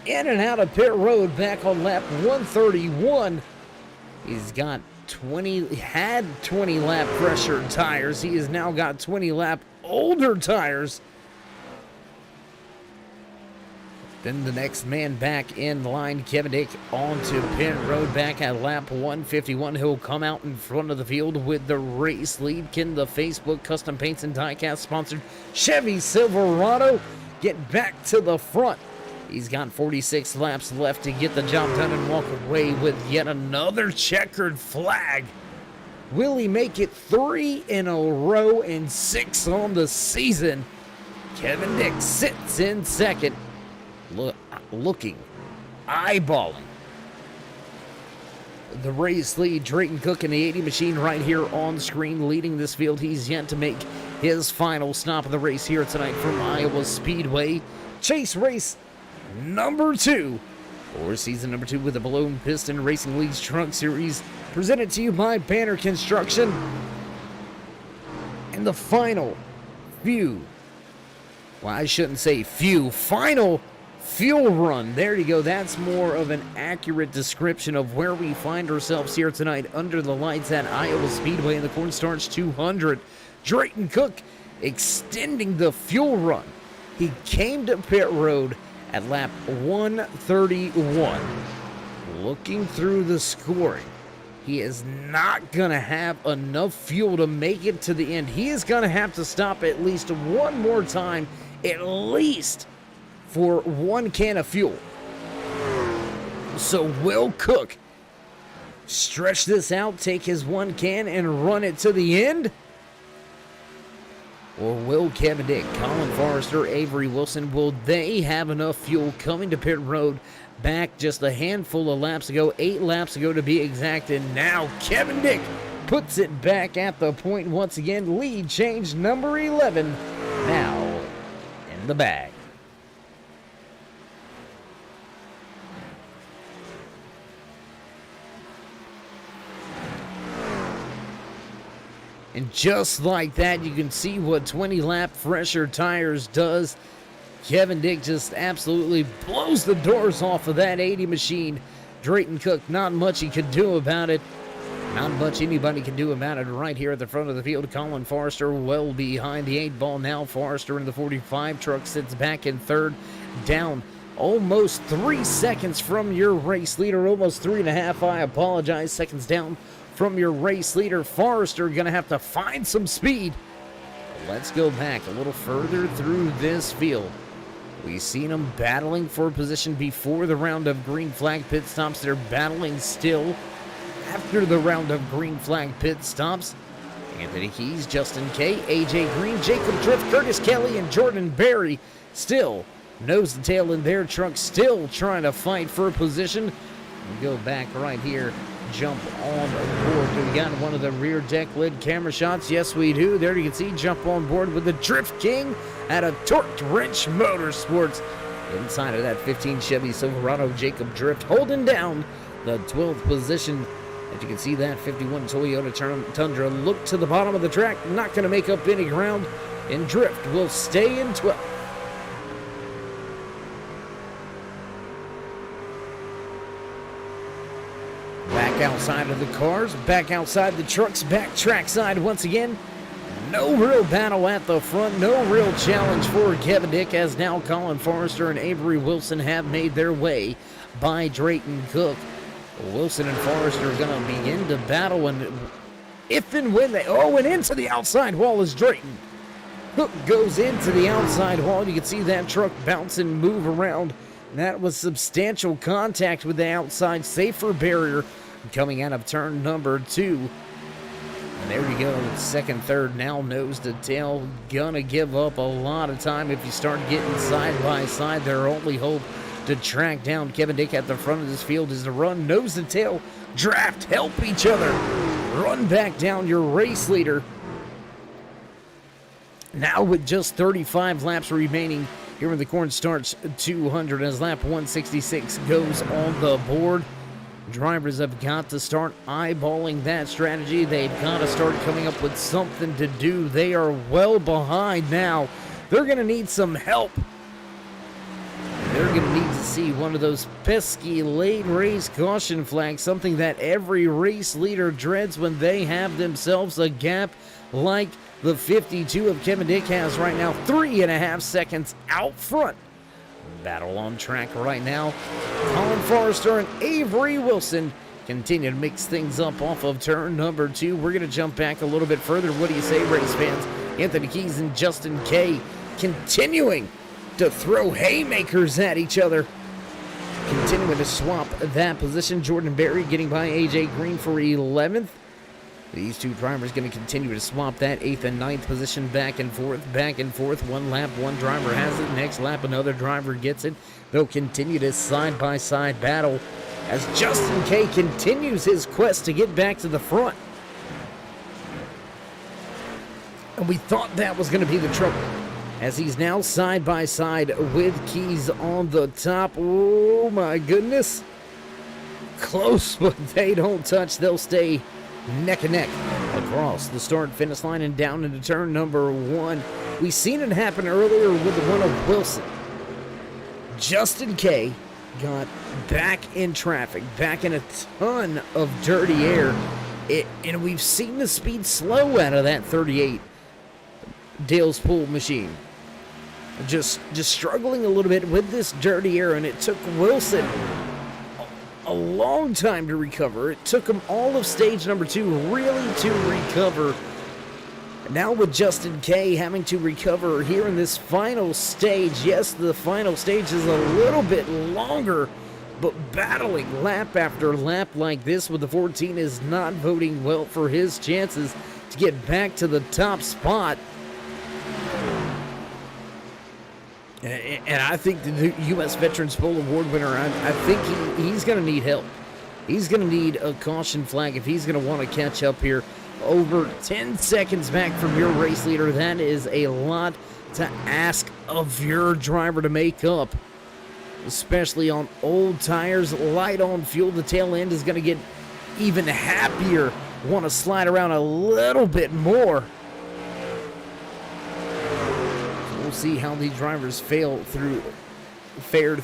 in and out of pit road back on lap 131. He's got 20 lap pressure tires. He has now got 20 lap older tires. Then the next man back in line, Kevin Dick, onto pit road back at lap 151. He'll come out in front of the field with the race lead. Can the Facebook Custom Paints and Diecast sponsored Chevy Silverado get back to the front? He's got 46 laps left to get the job done and walk away with yet another checkered flag. Will he make it 3 in a row and 6 on the season? Kevin Dick sits in second. Looking, eyeballing the race lead. Drayton Cook in the 80 machine right here on screen leading this field. He's yet to make his final stop of the race here tonight from Iowa Speedway. Chase race number 2 for season number 2 with the Balloon Piston Racing League's Truck Series, presented to you by Banner Construction. And the final final fuel run. There you go. That's more of an accurate description of where we find ourselves here tonight under the lights at Iowa Speedway in the Cornstarch 200. Drayton Cook extending the fuel run. He came to pit road at lap 131. Looking through the scoring, he is not going to have enough fuel to make it to the end. He is going to have to stop at least one more time, at least for 1 can of fuel. So will Cook stretch this out, take his 1 can and run it to the end? Or will Kevin Dick, Colin Forrester, Avery Wilson, will they have enough fuel coming to pit road back just a handful of laps ago, 8 laps ago to be exact, and now Kevin Dick puts it back at the point once again. Lead change number 11 now in the bag. And just like that, you can see what 20 lap fresher tires does. Kevin Dick just absolutely blows the doors off of that 80 machine. Drayton Cook, not much he could do about it. Not much anybody can do about it right here at the front of the field. Colin Forrester well behind the 8 ball now. Forrester in the 45 truck sits back in third, down almost 3 seconds from your race leader. Almost 3.5, I apologize, seconds down from your race leader. Forrester gonna have to find some speed. Let's go back a little further through this field. We've seen them battling for position before the round of green flag pit stops. They're battling still after the round of green flag pit stops. Anthony Keys, Justin Kay, AJ Green, Jacob Drift, Curtis Kelly, and Jordan Berry still nose to tail in their truck, still trying to fight for position. We go back right here. Jump on board. Do we got one of the rear deck lid camera shots? Yes, we do. There you can see jump on board with the Drift King at a Torqued Wrench Motorsports. Inside of that 15 Chevy Silverado, Jacob Drift holding down the 12th position. As you can see, that 51 Toyota Tundra look to the bottom of the track, not going to make up any ground, and Drift will stay in 12th. Back outside of the cars, back outside the trucks, back trackside once again. No real battle at the front, no real challenge for Kevin Dick, as now Colin Forrester and Avery Wilson have made their way by Drayton Cook. Wilson and Forrester are going to begin to battle, and if and when they, oh, and into the outside wall is Drayton. Hook goes into the outside wall. You can see that truck bounce and move around. That was substantial contact with the outside safer barrier coming out of turn number 2. And there you go, second, third, now nose to tail. Gonna give up a lot of time if you start getting side by side. Their only hope to track down Kevin Dick at the front of this field is to run nose to tail, draft, help each other, run back down your race leader. Now with just 35 laps remaining here when the cornstarch 200 as lap 166 goes on the board. Drivers have got to start eyeballing that strategy. They've got to start coming up with something to do. They are well behind now. They're going to need some help. They're going to need to see one of those pesky late race caution flags, something that every race leader dreads when they have themselves a gap like the 52 of Kevin Dick has right now, 3.5 seconds out front. Battle on track right now. Colin Forrester and Avery Wilson continue to mix things up off of turn number 2. We're going to jump back a little bit further. What do you say, race fans? Anthony Keys and Justin Kay continuing to throw haymakers at each other. Continuing to swap that position. Jordan Berry getting by AJ Green for 11th. These two drivers going to continue to swap that 8th and 9th position back and forth, back and forth. One lap, one driver has it. Next lap, another driver gets it. They'll continue this side-by-side battle as Justin Kay continues his quest to get back to the front. And we thought that was going to be the trouble, as he's now side-by-side with Keys on the top. Oh, my goodness. Close, but they don't touch. They'll stay neck and neck across the start finish line and down into turn number 1. We've seen it happen earlier with the one of Wilson. Justin Kay got back in traffic, back in a ton of dirty air, and we've seen the speed slow out of that 38 Dale's Pool machine. Just struggling a little bit with this dirty air, and it took Wilson a long time to recover. It took him all of stage number 2 really to recover. Now with Justin Kay having to recover here in this final stage. Yes, the final stage is a little bit longer, but battling lap after lap like this with the 14 is not voting well for his chances to get back to the top spot. And I think the U.S. Veterans Poll Award winner, I think he's going to need help. He's going to need a caution flag if he's going to want to catch up here. Over 10 seconds back from your race leader. That is a lot to ask of your driver to make up, especially on old tires, light on fuel. The tail end is going to get even happier. Want to slide around a little bit more. We'll see how these drivers fared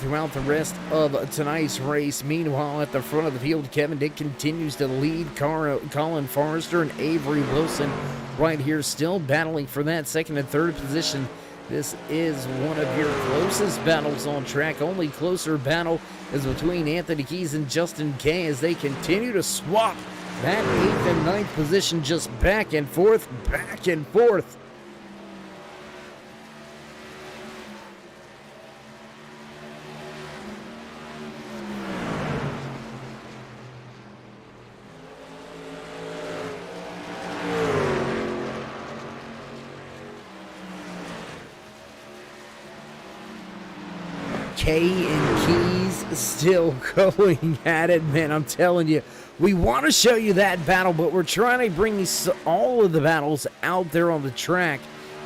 throughout the rest of tonight's race. Meanwhile, at the front of the field, Kevin Dick continues to lead. Colin Forrester and Avery Wilson right here still battling for that second and third position. This is one of your closest battles on track. Only closer battle is between Anthony Keys and Justin Kay as they continue to swap that 8th and 9th position just back and forth, back and forth. Kay and Keys still going at it, man. I'm telling you, we want to show you that battle, but we're trying to bring all of the battles out there on the track.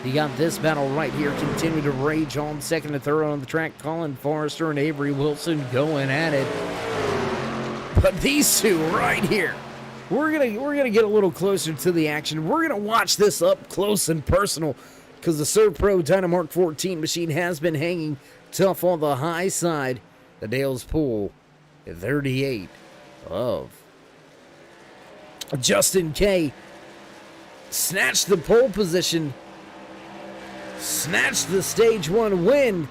You got this battle right here, continue to rage on. Second and third on the track, Colin Forrester and Avery Wilson going at it. But these two right here, we're gonna get a little closer to the action. We're gonna watch this up close and personal because the Servpro Dynamark 14 machine has been hanging tough on the high side. The Dale's Pool at 38 of Justin Kay snatched the pole position, snatched the stage 1 win.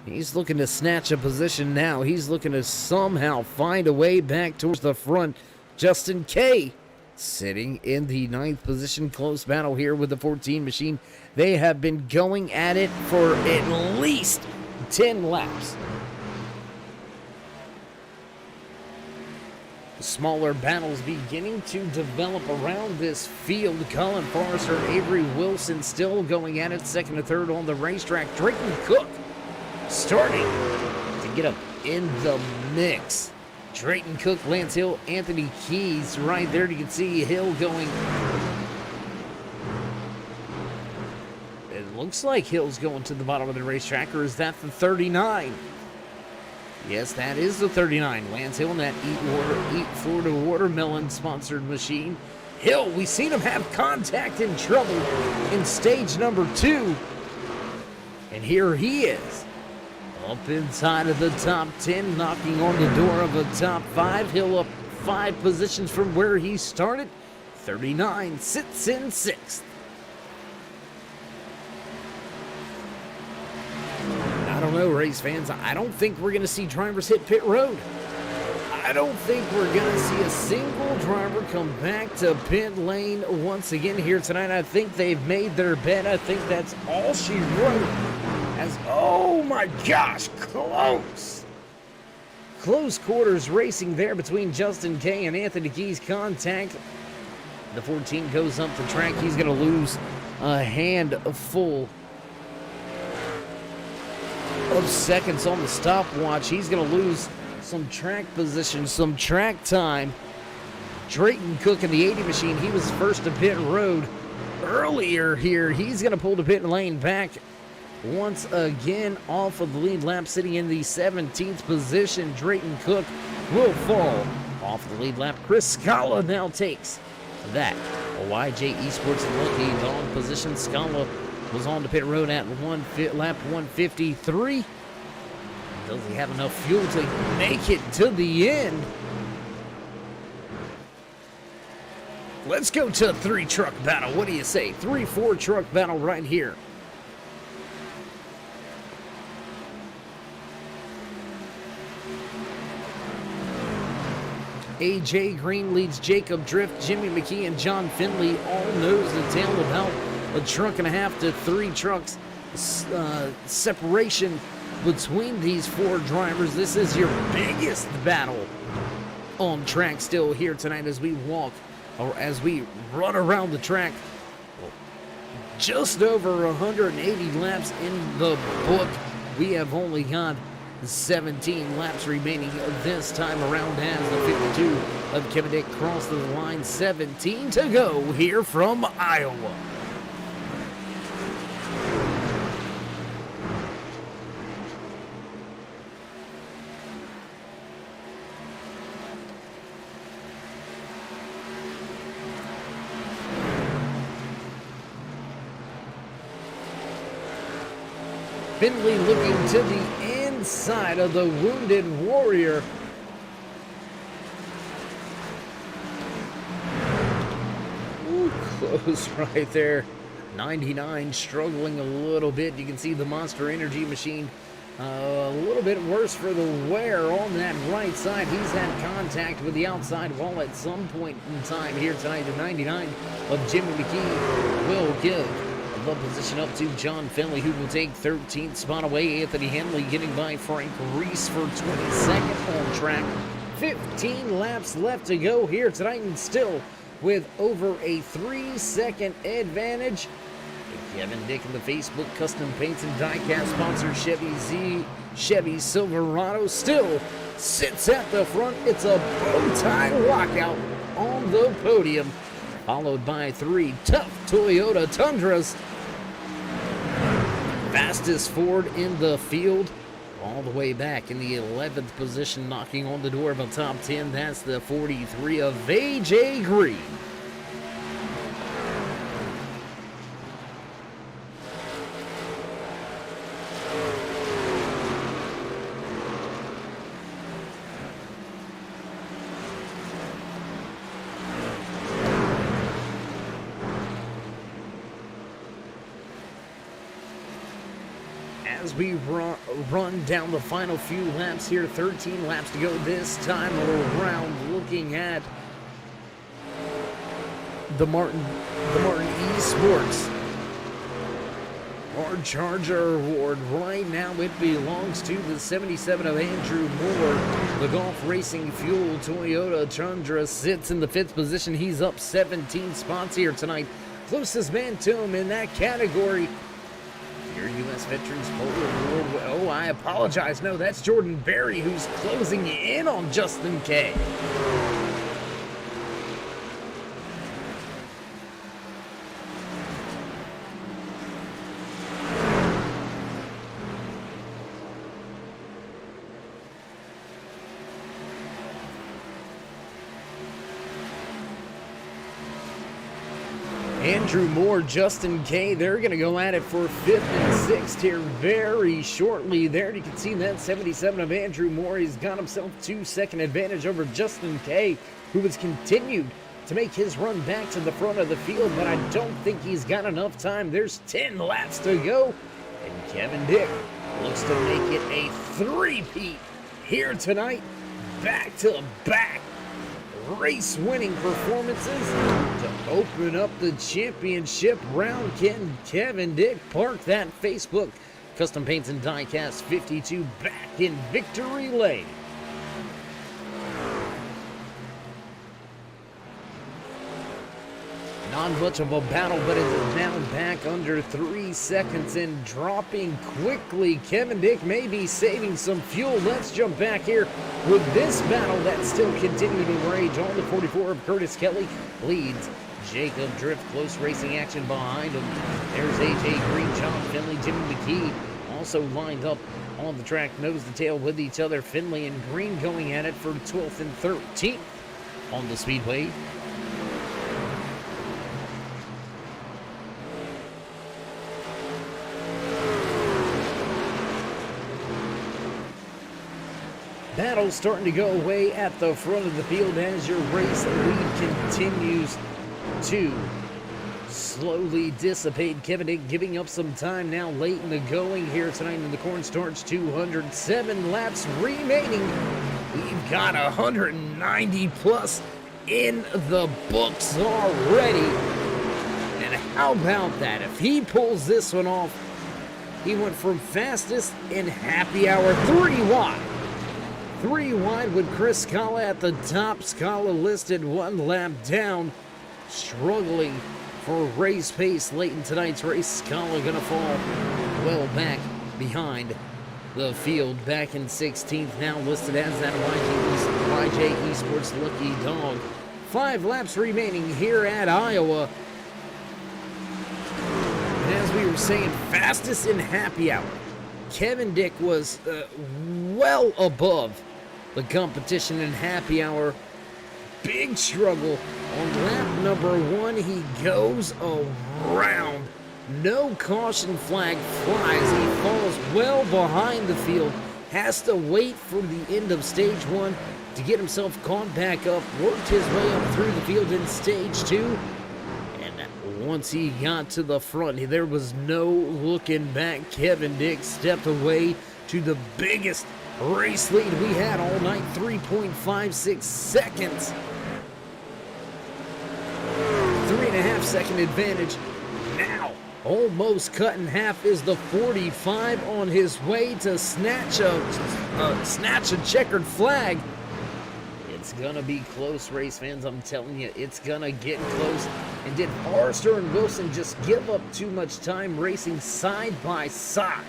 He's looking to snatch a position now. He's looking to somehow find a way back towards the front. Justin Kay sitting in the 9th position. Close battle here with the 14 machine. They have been going at it for at least 10 laps. Smaller battles beginning to develop around this field. Colin Forrester, Avery Wilson still going at it, second and third on the racetrack. Drayton Cook starting to get up in the mix. Drayton Cook, Lance Hill, Anthony Keys right there. You can see Hill going. It looks like Hill's going to the bottom of the racetrack, or is that the 39? Yes, that is the 39. Lance Hill in that Eat Florida Watermelon sponsored machine. Hill, we seen him have contact and trouble in stage number 2. And here he is, up inside of the top 10, knocking on the door of the top 5. Hill up 5 positions from where he started. 39 sits in 6th. I don't know, race fans. I don't think we're going to see drivers hit pit road. I don't think we're going to see a single driver come back to pit lane once again here tonight. I think they've made their bet. I think that's all she wrote. As, oh my gosh, close. Close quarters racing there between Justin Kay and Anthony Keys. Contact. The 14 goes up the track. He's going to lose a handful of seconds on the stopwatch. He's going to lose some track position, some track time. Drayton Cook in the 80 machine, he was first to pit road earlier here. He's going to pull the pit lane back once again off of the lead lap, sitting in the 17th position. Drayton Cook will fall off the lead lap. Chris Scala now takes that. YJ Esports looking on position. Scala was on the pit road at lap 153. Does he have enough fuel to make it to the end? Let's go to a 3-truck battle. What do you say? 3-4 truck battle right here. AJ Green leads Jacob Drift, Jimmy McKee, and John Finley all nose to tail, about a truck and a half to 3 trucks separation between these 4 drivers. This is your biggest battle on track still here tonight as we walk, or as we run around the track. Just over 180 laps in the book. We have only got 17 laps remaining this time around as the 52 of Kevin Dick crossed the line. 17 to go here from Iowa. Finley looking to the inside of the Wounded Warrior. Ooh, close right there. 99 struggling a little bit. You can see the Monster Energy machine a little bit worse for the wear on that right side. He's had contact with the outside wall at some point in time here tonight. The 99 of Jimmy McKee will give the position up to John Finley, who will take 13th spot away. Anthony Henley getting by Frank Reese for 22nd on track. 15 laps left to go here tonight, and still with over a 3-second advantage. Kevin Dick in the Facebook Custom Paints and Diecast sponsor Chevy Silverado still sits at the front. It's a bow tie lockout on the podium, followed by 3 tough Toyota Tundras. Fastest Ford in the field, all the way back in the 11th position, knocking on the door of a top 10. That's the 43 of AJ Green. As we run down the final few laps here, 13 laps to go this time around, looking at the Martin Esports Hard Charger Award. Right now it belongs to the 77 of Andrew Moore. The Golf Racing Fuel Toyota Tundra sits in the 5th position. He's up 17 spots here tonight. Closest man to him in that category, your U.S. Veterans Polo Award. Oh, I apologize. No, that's Jordan Berry who's closing in on Justin K. Andrew Moore, Justin K, they're going to go at it for 5th and 6th here very shortly. There you can see that 77 of Andrew Moore. He's got himself 2-second advantage over Justin K, who has continued to make his run back to the front of the field, but I don't think he's got enough time. There's 10 laps to go, and Kevin Dick looks to make it a three-peat here tonight. Back-to-back race-winning performances to open up the championship round. Can Kevin Dick park that Facebook Custom Paints and Diecast 52 back in victory lane? Not much of a battle, but it's now back under 3 seconds and dropping quickly. Kevin Dick may be saving some fuel. Let's jump back here with this battle that's still continuing to rage on. The 44 of Curtis Kelly leads Jacob Drift. Close racing action behind him. There's AJ Green, John Finley, Jimmy McKee also lined up on the track, nose to tail with each other. Finley and Green going at it for 12th and 13th on the speedway. Battle starting to go away at the front of the field as your race lead continues to slowly dissipate. Kevin Dick giving up some time now late in the going here tonight in the cornstarch. 207 laps remaining. We've got 190 plus in the books already. And how about that? If he pulls this one off, he went from fastest in happy hour 3 wide. 3 wide with Chris Scala at the top. Scala listed 1 lap down, struggling for race pace late in tonight's race. Scala gonna fall well back behind the field. Back in 16th now, listed as that YJ Esports Lucky Dog. 5 laps remaining here at Iowa. And as we were saying, fastest in happy hour. Kevin Dick was well above the competition in happy hour. Big struggle on lap number 1. He goes around. No caution flag flies. He falls well behind the field. Has to wait for the end of stage 1 to get himself caught back up. Worked his way up through the field in stage 2. And once he got to the front, there was no looking back. Kevin Dick stepped away to the biggest race lead we had all night, 3.56 seconds. 3.5 second advantage. Now, almost cut in half is the 45 on his way to snatch a checkered flag. It's gonna be close, race fans. I'm telling you, it's gonna get close. And did Forrester and Wilson just give up too much time racing side by side?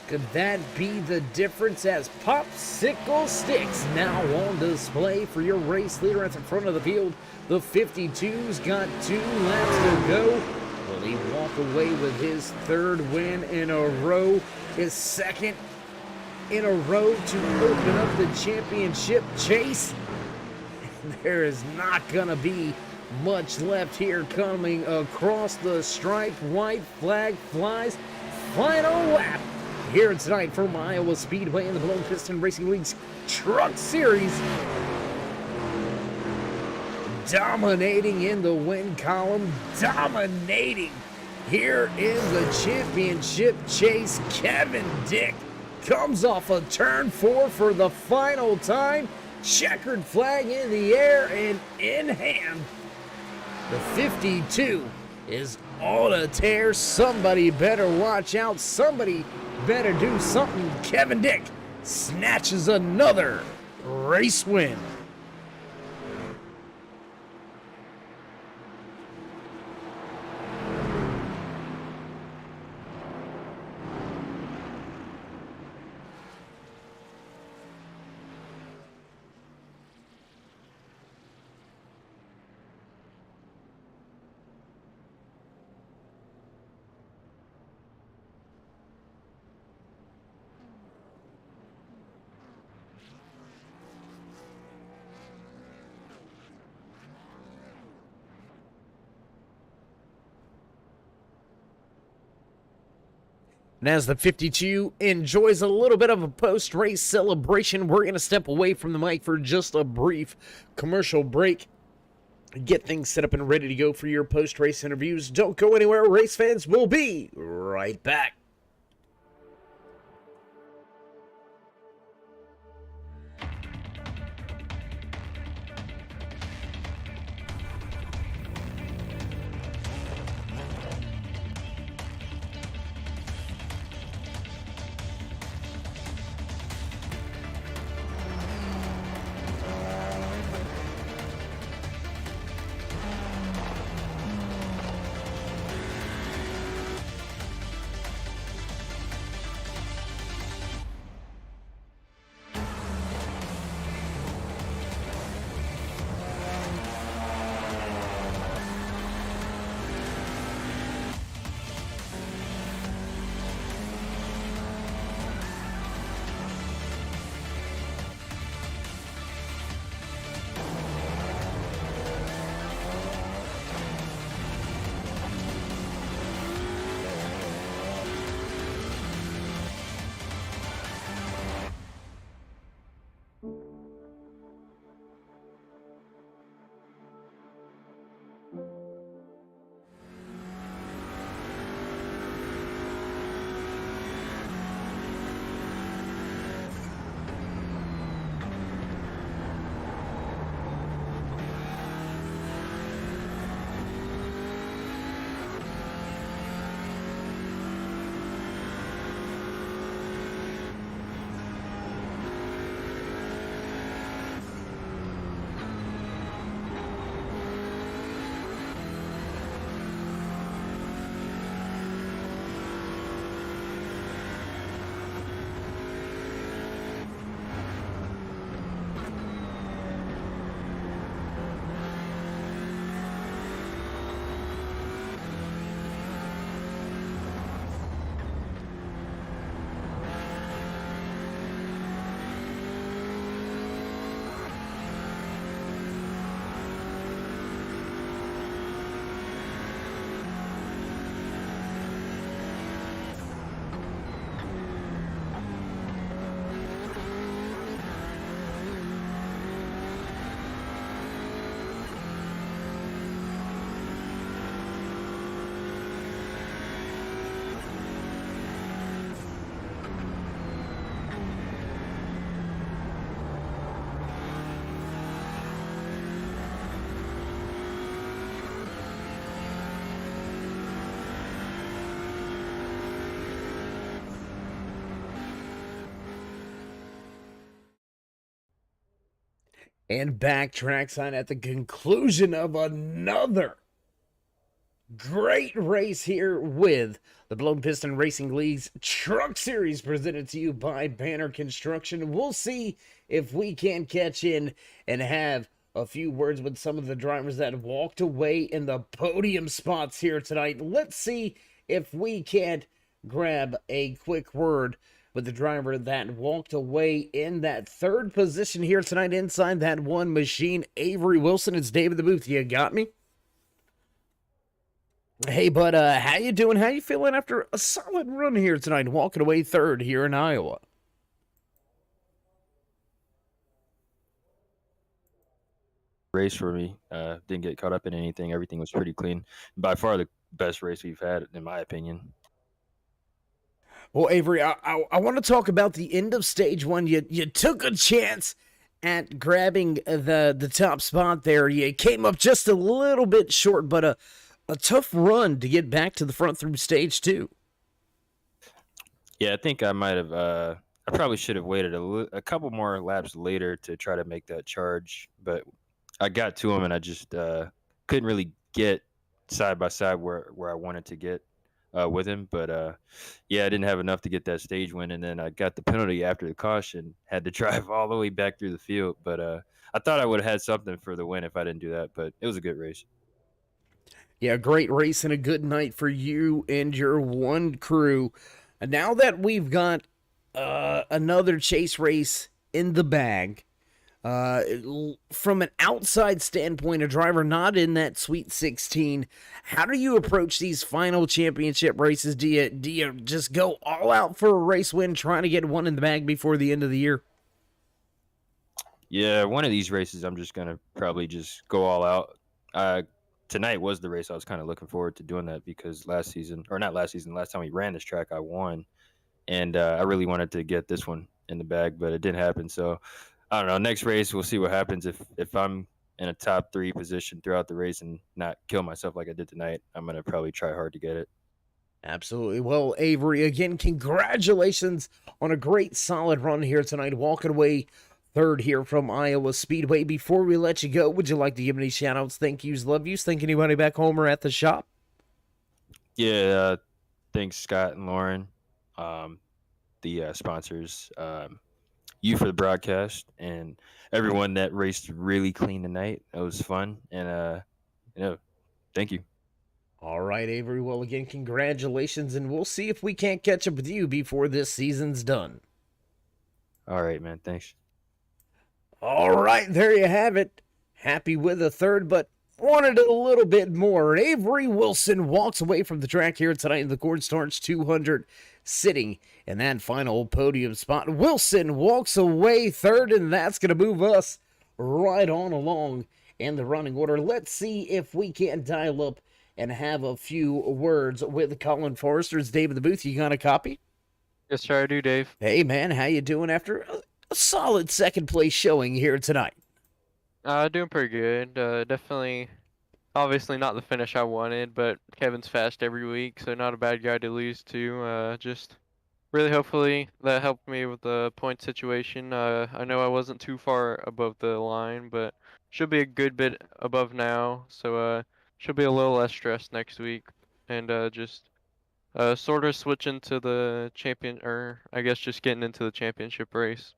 Could that be the difference as popsicle sticks now on display for your race leader at the front of the field? The 52's got 2 laps to go. Will he walk away with his 3rd win in a row? His 2nd in a row to open up the championship chase? There is not gonna be much left here. Coming across the stripe, white flag flies. Final lap here tonight from Iowa Speedway in the Blown Piston Racing League's Truck Series. Dominating in the win column, dominating here in the championship chase. Kevin Dick comes off of turn 4 for the final time. Checkered flag in the air and in hand. The 52 is on a tear. Somebody better watch out. Somebody better do something. Kevin Dick snatches another race win. And as the 52 enjoys a little bit of a post-race celebration, we're going to step away from the mic for just a brief commercial break. Get things set up and ready to go for your post-race interviews. Don't go anywhere, race fans. We'll be right back. And back trackside at the conclusion of another great race here with the Blown Piston Racing League's Truck Series, presented to you by Banner Construction. We'll see if we can catch in and have a few words with some of the drivers that walked away in the podium spots here tonight. Let's see if we can't grab a quick word with the driver that walked away in that third position here tonight inside that one machine, Avery Wilson. It's David the Booth. You got me? Hey, bud, how you doing? How you feeling after a solid run here tonight, walking away third here in Iowa? Race for me. Didn't get caught up in anything. Everything was pretty clean. By far the best race we've had, in my opinion. Well, Avery, I want to talk about the end of stage one. You took a chance at grabbing the top spot there. You came up just a little bit short, but a tough run to get back to the front through stage 2. Yeah, I think I might have. I probably should have waited a couple more laps later to try to make that charge, but I got to him and I just couldn't really get side by side where I wanted to get with him. But yeah, I didn't have enough to get that stage win, and then I got the penalty after the caution. Had to drive all the way back through the field, but I thought I would have had something for the win if I didn't do that. But it was a good race. Yeah, great race and a good night for you and your one crew. And now that we've got another chase race in the bag, from an outside standpoint, a driver not in that Sweet 16, how do you approach these final championship races? Do you just go all out for a race win, trying to get one in the bag before the end of the year? Yeah, one of these races I'm just gonna probably just go all out. Tonight was the race I was kind of looking forward to doing that because last time we ran this track, I won, and I really wanted to get this one in the bag, but it didn't happen. So I don't know. Next race, we'll see what happens. If I'm in a top 3 position throughout the race and not kill myself like I did tonight, I'm gonna probably try hard to get it. Absolutely. Well, Avery, again, congratulations on a great, solid run here tonight, walking away third here from Iowa Speedway. Before we let you go, would you like to give any shout-outs, thank yous, love yous, thank anybody back home or at the shop? Yeah, thanks Scott and Lauren, the sponsors, you for the broadcast, and everyone that raced really clean tonight. It was fun, and thank you. All right, Avery. Well, again, congratulations, and we'll see if we can't catch up with you before this season's done. All right, man. Thanks. All right, there you have it. Happy with a third, but wanted a little bit more. Avery Wilson walks away from the track here tonight in the Cornstarch 200, sitting in that final podium spot. Wilson walks away third, and that's going to move us right on along in the running order. Let's see if we can dial up and have a few words with Colin Forrester. It's Dave in the booth. You got a copy? Yes, sir, I do, Dave. Hey, man, how you doing after a solid second place showing here tonight? Doing pretty good. Definitely, obviously not the finish I wanted, but Kevin's fast every week, so not a bad guy to lose to. Just really hopefully that helped me with the point situation. I know I wasn't too far above the line, but should be a good bit above now, so should be a little less stressed next week, and just sort of switching to the champion, or I guess just getting into the championship race.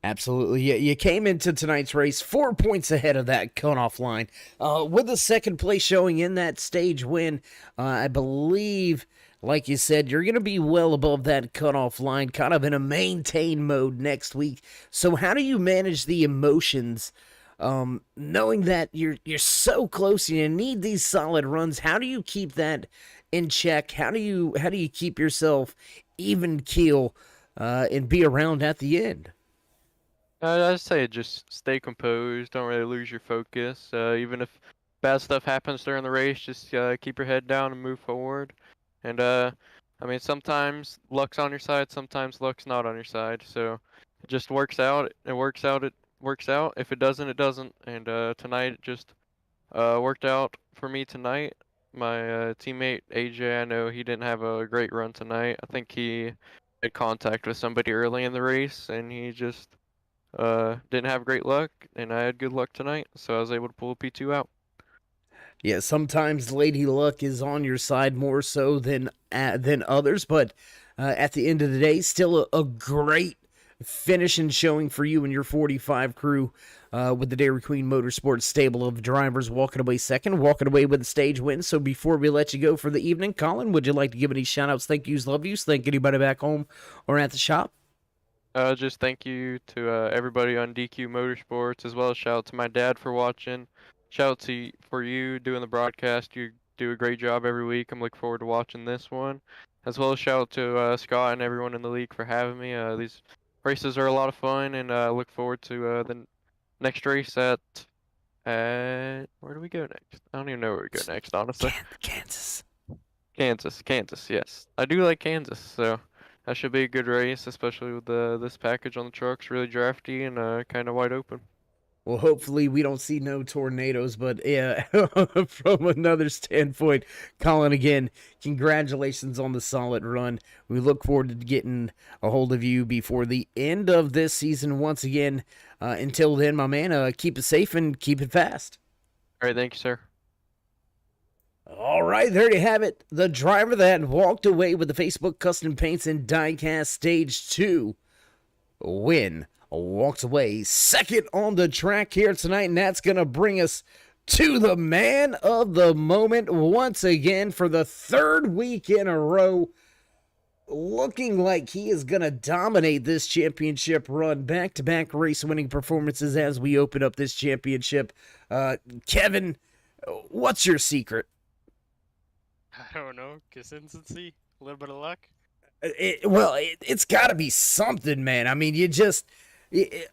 Absolutely. Yeah, you came into tonight's race 4 points ahead of that cutoff line. With the second place showing in that stage win, I believe, like you said, you're going to be well above that cutoff line, kind of in a maintain mode next week. So how do you manage the emotions, knowing that you're so close and you need these solid runs? How do you keep that in check? How do you keep yourself even keel and be around at the end? I'd say just stay composed. Don't really lose your focus. Even if bad stuff happens during the race, just keep your head down and move forward. And I mean, sometimes luck's on your side, sometimes luck's not on your side. So it just works out. It works out. It works out. If it doesn't, it doesn't. And tonight it just worked out for me tonight. My teammate AJ, I know he didn't have a great run tonight. I think he had contact with somebody early in the race, and he just didn't have great luck, and I had good luck tonight, so I was able to pull a P2 out. Yeah, sometimes Lady Luck is on your side more so than others, but at the end of the day, still a great finish and showing for you and your 45 crew with the Dairy Queen Motorsports stable of drivers walking away second, walking away with a stage win. So before we let you go for the evening, Colin, would you like to give any shout-outs, thank yous, love yous, thank anybody back home or at the shop? Just thank you to everybody on DQ Motorsports, as well as shout out to my dad for watching. Shout out to for you doing the broadcast. You do a great job every week. I'm looking forward to watching this one. As well as shout out to Scott and everyone in the league for having me. These races are a lot of fun, and I look forward to the next race at where do we go next? I don't even know where we go next, honestly. Kansas. Kansas, yes. I do like Kansas, so that should be a good race, especially with this package on the trucks, really drafty and kind of wide open. Well, hopefully we don't see no tornadoes, but yeah, from another standpoint, Colin, again, congratulations on the solid run. We look forward to getting a hold of you before the end of this season once again. Until then, my man, keep it safe and keep it fast. All right, thank you, sir. All right, there you have it. The driver that walked away with the Facebook Custom Paints and Diecast Stage 2 win walks away second on the track here tonight, and that's going to bring us to the man of the moment once again for the third week in a row. Looking like he is going to dominate this championship run. Back-to-back race-winning performances as we open up this championship. Kevin, what's your secret? I don't know. Consistency? A little bit of luck? It's got to be something, man. I mean,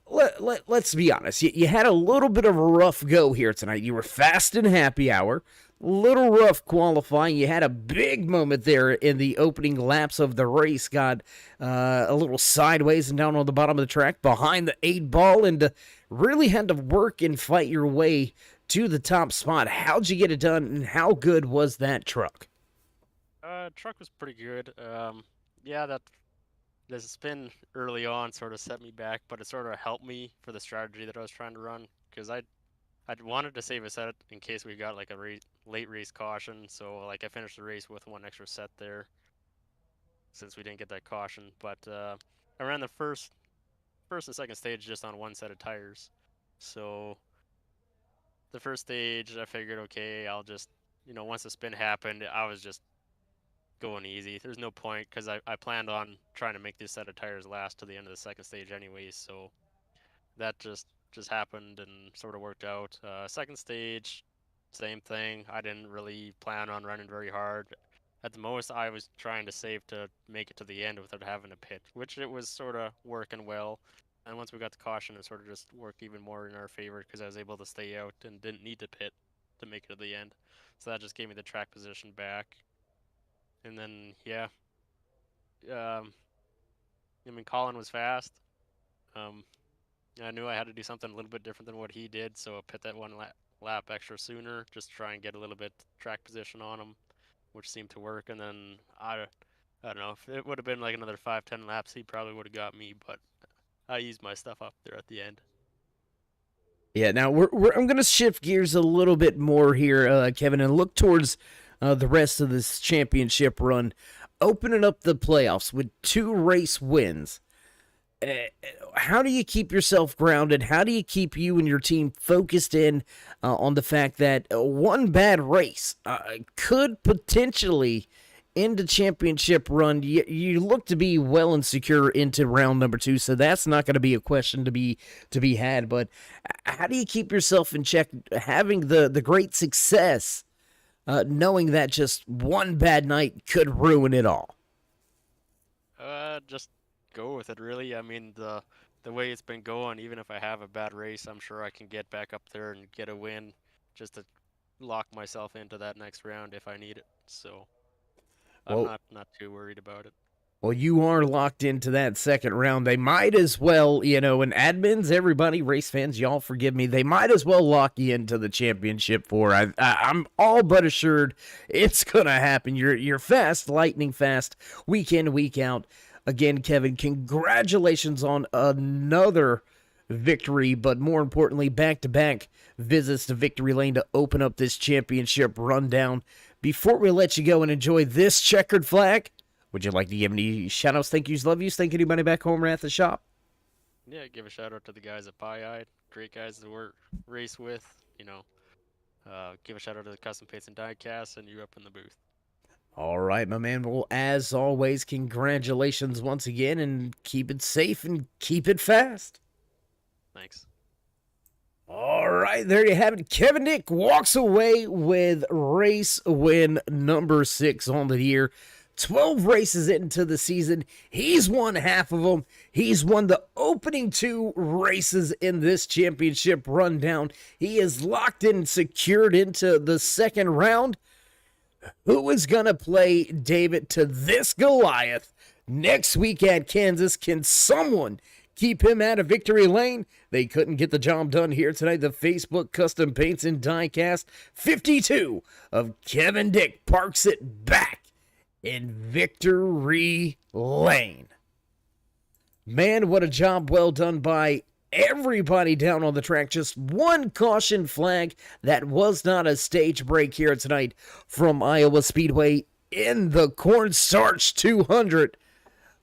let's be honest. You had a little bit of a rough go here tonight. You were fast in happy hour, little rough qualifying. You had a big moment there in the opening laps of the race. Got a little sideways and down on the bottom of the track behind the 8-ball, and really had to work and fight your way to the top spot. How'd you get it done, and how good was that truck? Truck was pretty good. Yeah, the spin early on sort of set me back, but it sort of helped me for the strategy that I was trying to run, because I wanted to save a set in case we got like a late race caution. So like I finished the race with one extra set there, since we didn't get that caution. But I ran the first and second stage just on one set of tires. So the first stage, I figured, okay, I'll just, once the spin happened, I was just going easy. There's no point, because I planned on trying to make this set of tires last to the end of the second stage anyways, so that just happened and sort of worked out. Second stage, same thing. I didn't really plan on running very hard. At the most, I was trying to save to make it to the end without having to pit, which it was sort of working well. And once we got the caution, it sort of just worked even more in our favor, because I was able to stay out and didn't need to pit to make it to the end. So that just gave me the track position back. And then, yeah, Colin was fast. I knew I had to do something a little bit different than what he did, so I pit that one lap extra sooner, just to try and get a little bit track position on him, which seemed to work. And then, I don't know, if it would have been like another 5-10 laps, he probably would have got me, but I used my stuff up there at the end. Yeah, now I'm going to shift gears a little bit more here, Kevin, and look towards the rest of this championship run, opening up the playoffs with 2 race wins. How do you keep yourself grounded? How do you keep you and your team focused in on the fact that one bad race could potentially end a championship run? You look to be well and secure into round number 2, so that's not going to be a question to be had. But how do you keep yourself in check, having the great success, knowing that just one bad night could ruin it all? Just go with it, really. I mean, the way it's been going, even if I have a bad race, I'm sure I can get back up there and get a win, just to lock myself into that next round if I need it. So I'm not too worried about it. Well, you are locked into that second round. They might as well, and admins, everybody, race fans, y'all forgive me, they might as well lock you into the championship 4. I'm all but assured it's going to happen. You're fast, lightning fast, week in, week out. Again, Kevin, congratulations on another victory, but more importantly, back-to-back visits to Victory Lane to open up this championship rundown. Before we let you go and enjoy this checkered flag, would you like to give any shout-outs, thank yous, love yous, thank anybody back home or at the shop? Yeah, give a shout-out to the guys at Pie-Eyed. Great guys to work race with, Give a shout-out to the Custom Paints and Diecast and you up in the booth. All right, my man. Well, as always, congratulations once again, and keep it safe and keep it fast. Thanks. All right, there you have it. Kevin Dick walks away with race win number 6 on the year. 12 races into the season. He's won half of them. He's won the opening 2 races in this championship rundown. He is locked in, secured into the second round. Who is going to play David to this Goliath Next week at Kansas, can someone keep him out of victory lane? They couldn't get the job done here tonight. The Facebook Custom Paints and Diecast 52 of Kevin Dick parks it back in victory lane. Man, what a job well done by everybody down on the track. Just one caution flag. That was not a stage break here tonight from Iowa Speedway in the Cornstarch 200.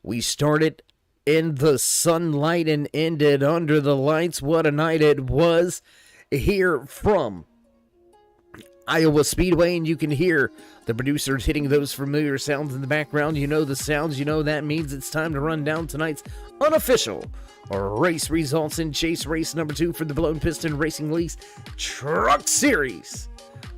We started in the sunlight and ended under the lights. What a night it was here from Iowa Speedway, and you can hear the producers hitting those familiar sounds in the background. You know the sounds, you know that means it's time to run down tonight's unofficial race results in chase race number 2 for the Blown Piston Racing League's Truck Series.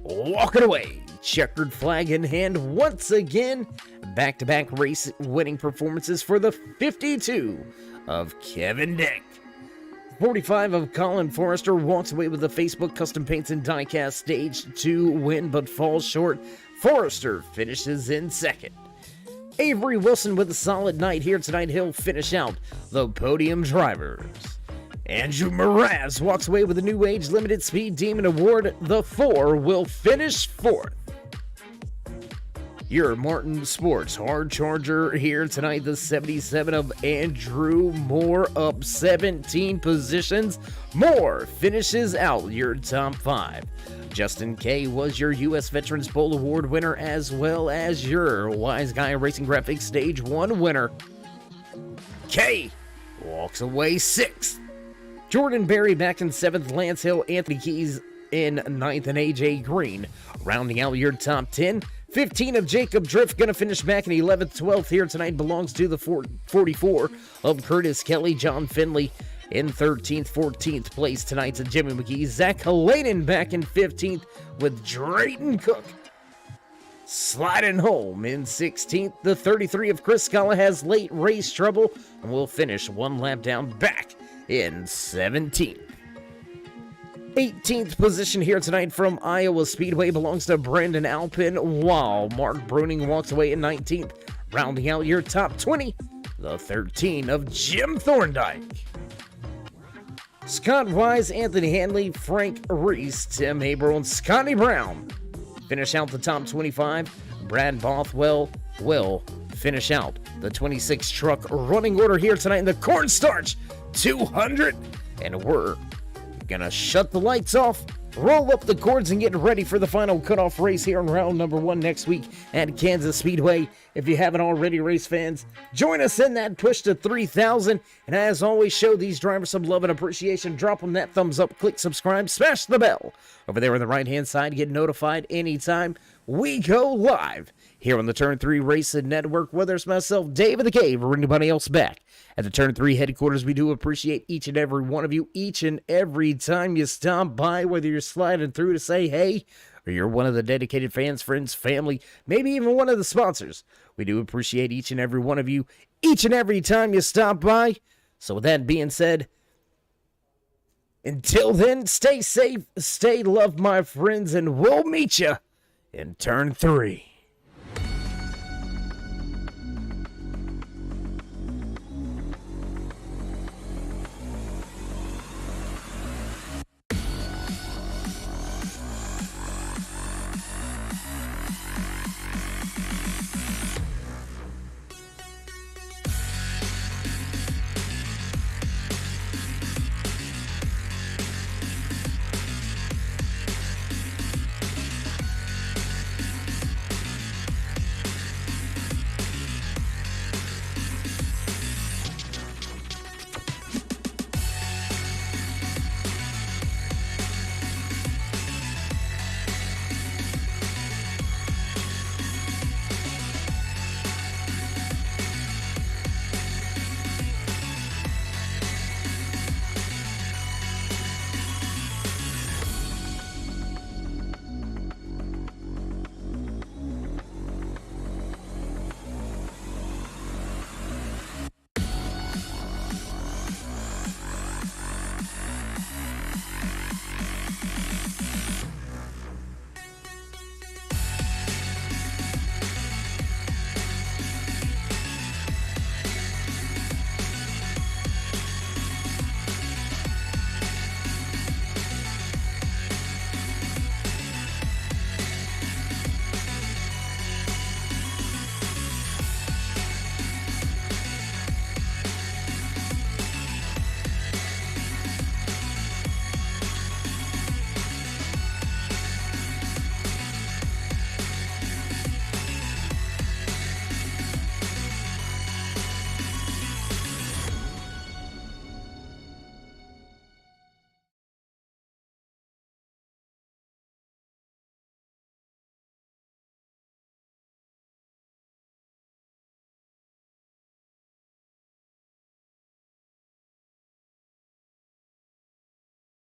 Walking away, checkered flag in hand once again. Back-to-back race winning performances for the 52 of Kevin Dick. 45 of Colin Forrester walks away with the Facebook Custom Paints and Diecast Stage 2 win, but falls short. Forrester finishes in second. Avery Wilson with a solid night here tonight. He'll finish out the podium drivers. Andrew Mraz walks away with the New Age Limited Speed Demon Award. The 4 will finish 4th. Your Martin Sports Hard Charger here tonight. The 77 of Andrew Moore up 17 positions. Moore finishes out your top 5. Justin K was your U.S. Veterans Bowl Award winner, as well as your Wise Guy Racing Graphics Stage 1 winner. K walks away 6th. Jordan Berry back in 7th. Lance Hill, Anthony Keys in 9th, and AJ Green rounding out your top 10. 15 of Jacob Drift going to finish back in 11th. 12th here tonight belongs to the 44 of Curtis Kelly. John Finley in 13th. 14th place tonight to Jimmy McGee. Zach Halanen back in 15th with Drayton Cook sliding home in 16th. The 33 of Chris Scala has late race trouble and will finish one lap down back in 17th. 18th position here tonight from Iowa Speedway belongs to Brandon Alpin, while Mark Bruning walks away in 19th. Rounding out your top 20, the 13 of Jim Thorndike. Scott Wise, Anthony Hanley, Frank Reese, Tim Haber, and Scotty Brown finish out the top 25. Brad Bothwell will finish out the 26 truck running order here tonight in the Cornstarch 200. And we're gonna shut the lights off, roll up the cords, and get ready for the final cutoff race here in round number 1 next week at Kansas Speedway. If you haven't already, race fans, join us in that push to 3,000. And as always, show these drivers some love and appreciation. Drop them that thumbs up, click subscribe, smash the bell over there on the right-hand side. Get notified anytime we go live here on the Turn 3 Racing Network, whether it's myself, Dave of the Cave, or anybody else back at the Turn 3 headquarters. We do appreciate each and every one of you, each and every time you stop by, whether you're sliding through to say hey, or you're one of the dedicated fans, friends, family, maybe even one of the sponsors. We do appreciate each and every one of you, each and every time you stop by. So with that being said, until then, stay safe, stay loved, my friends, and we'll meet you in Turn 3.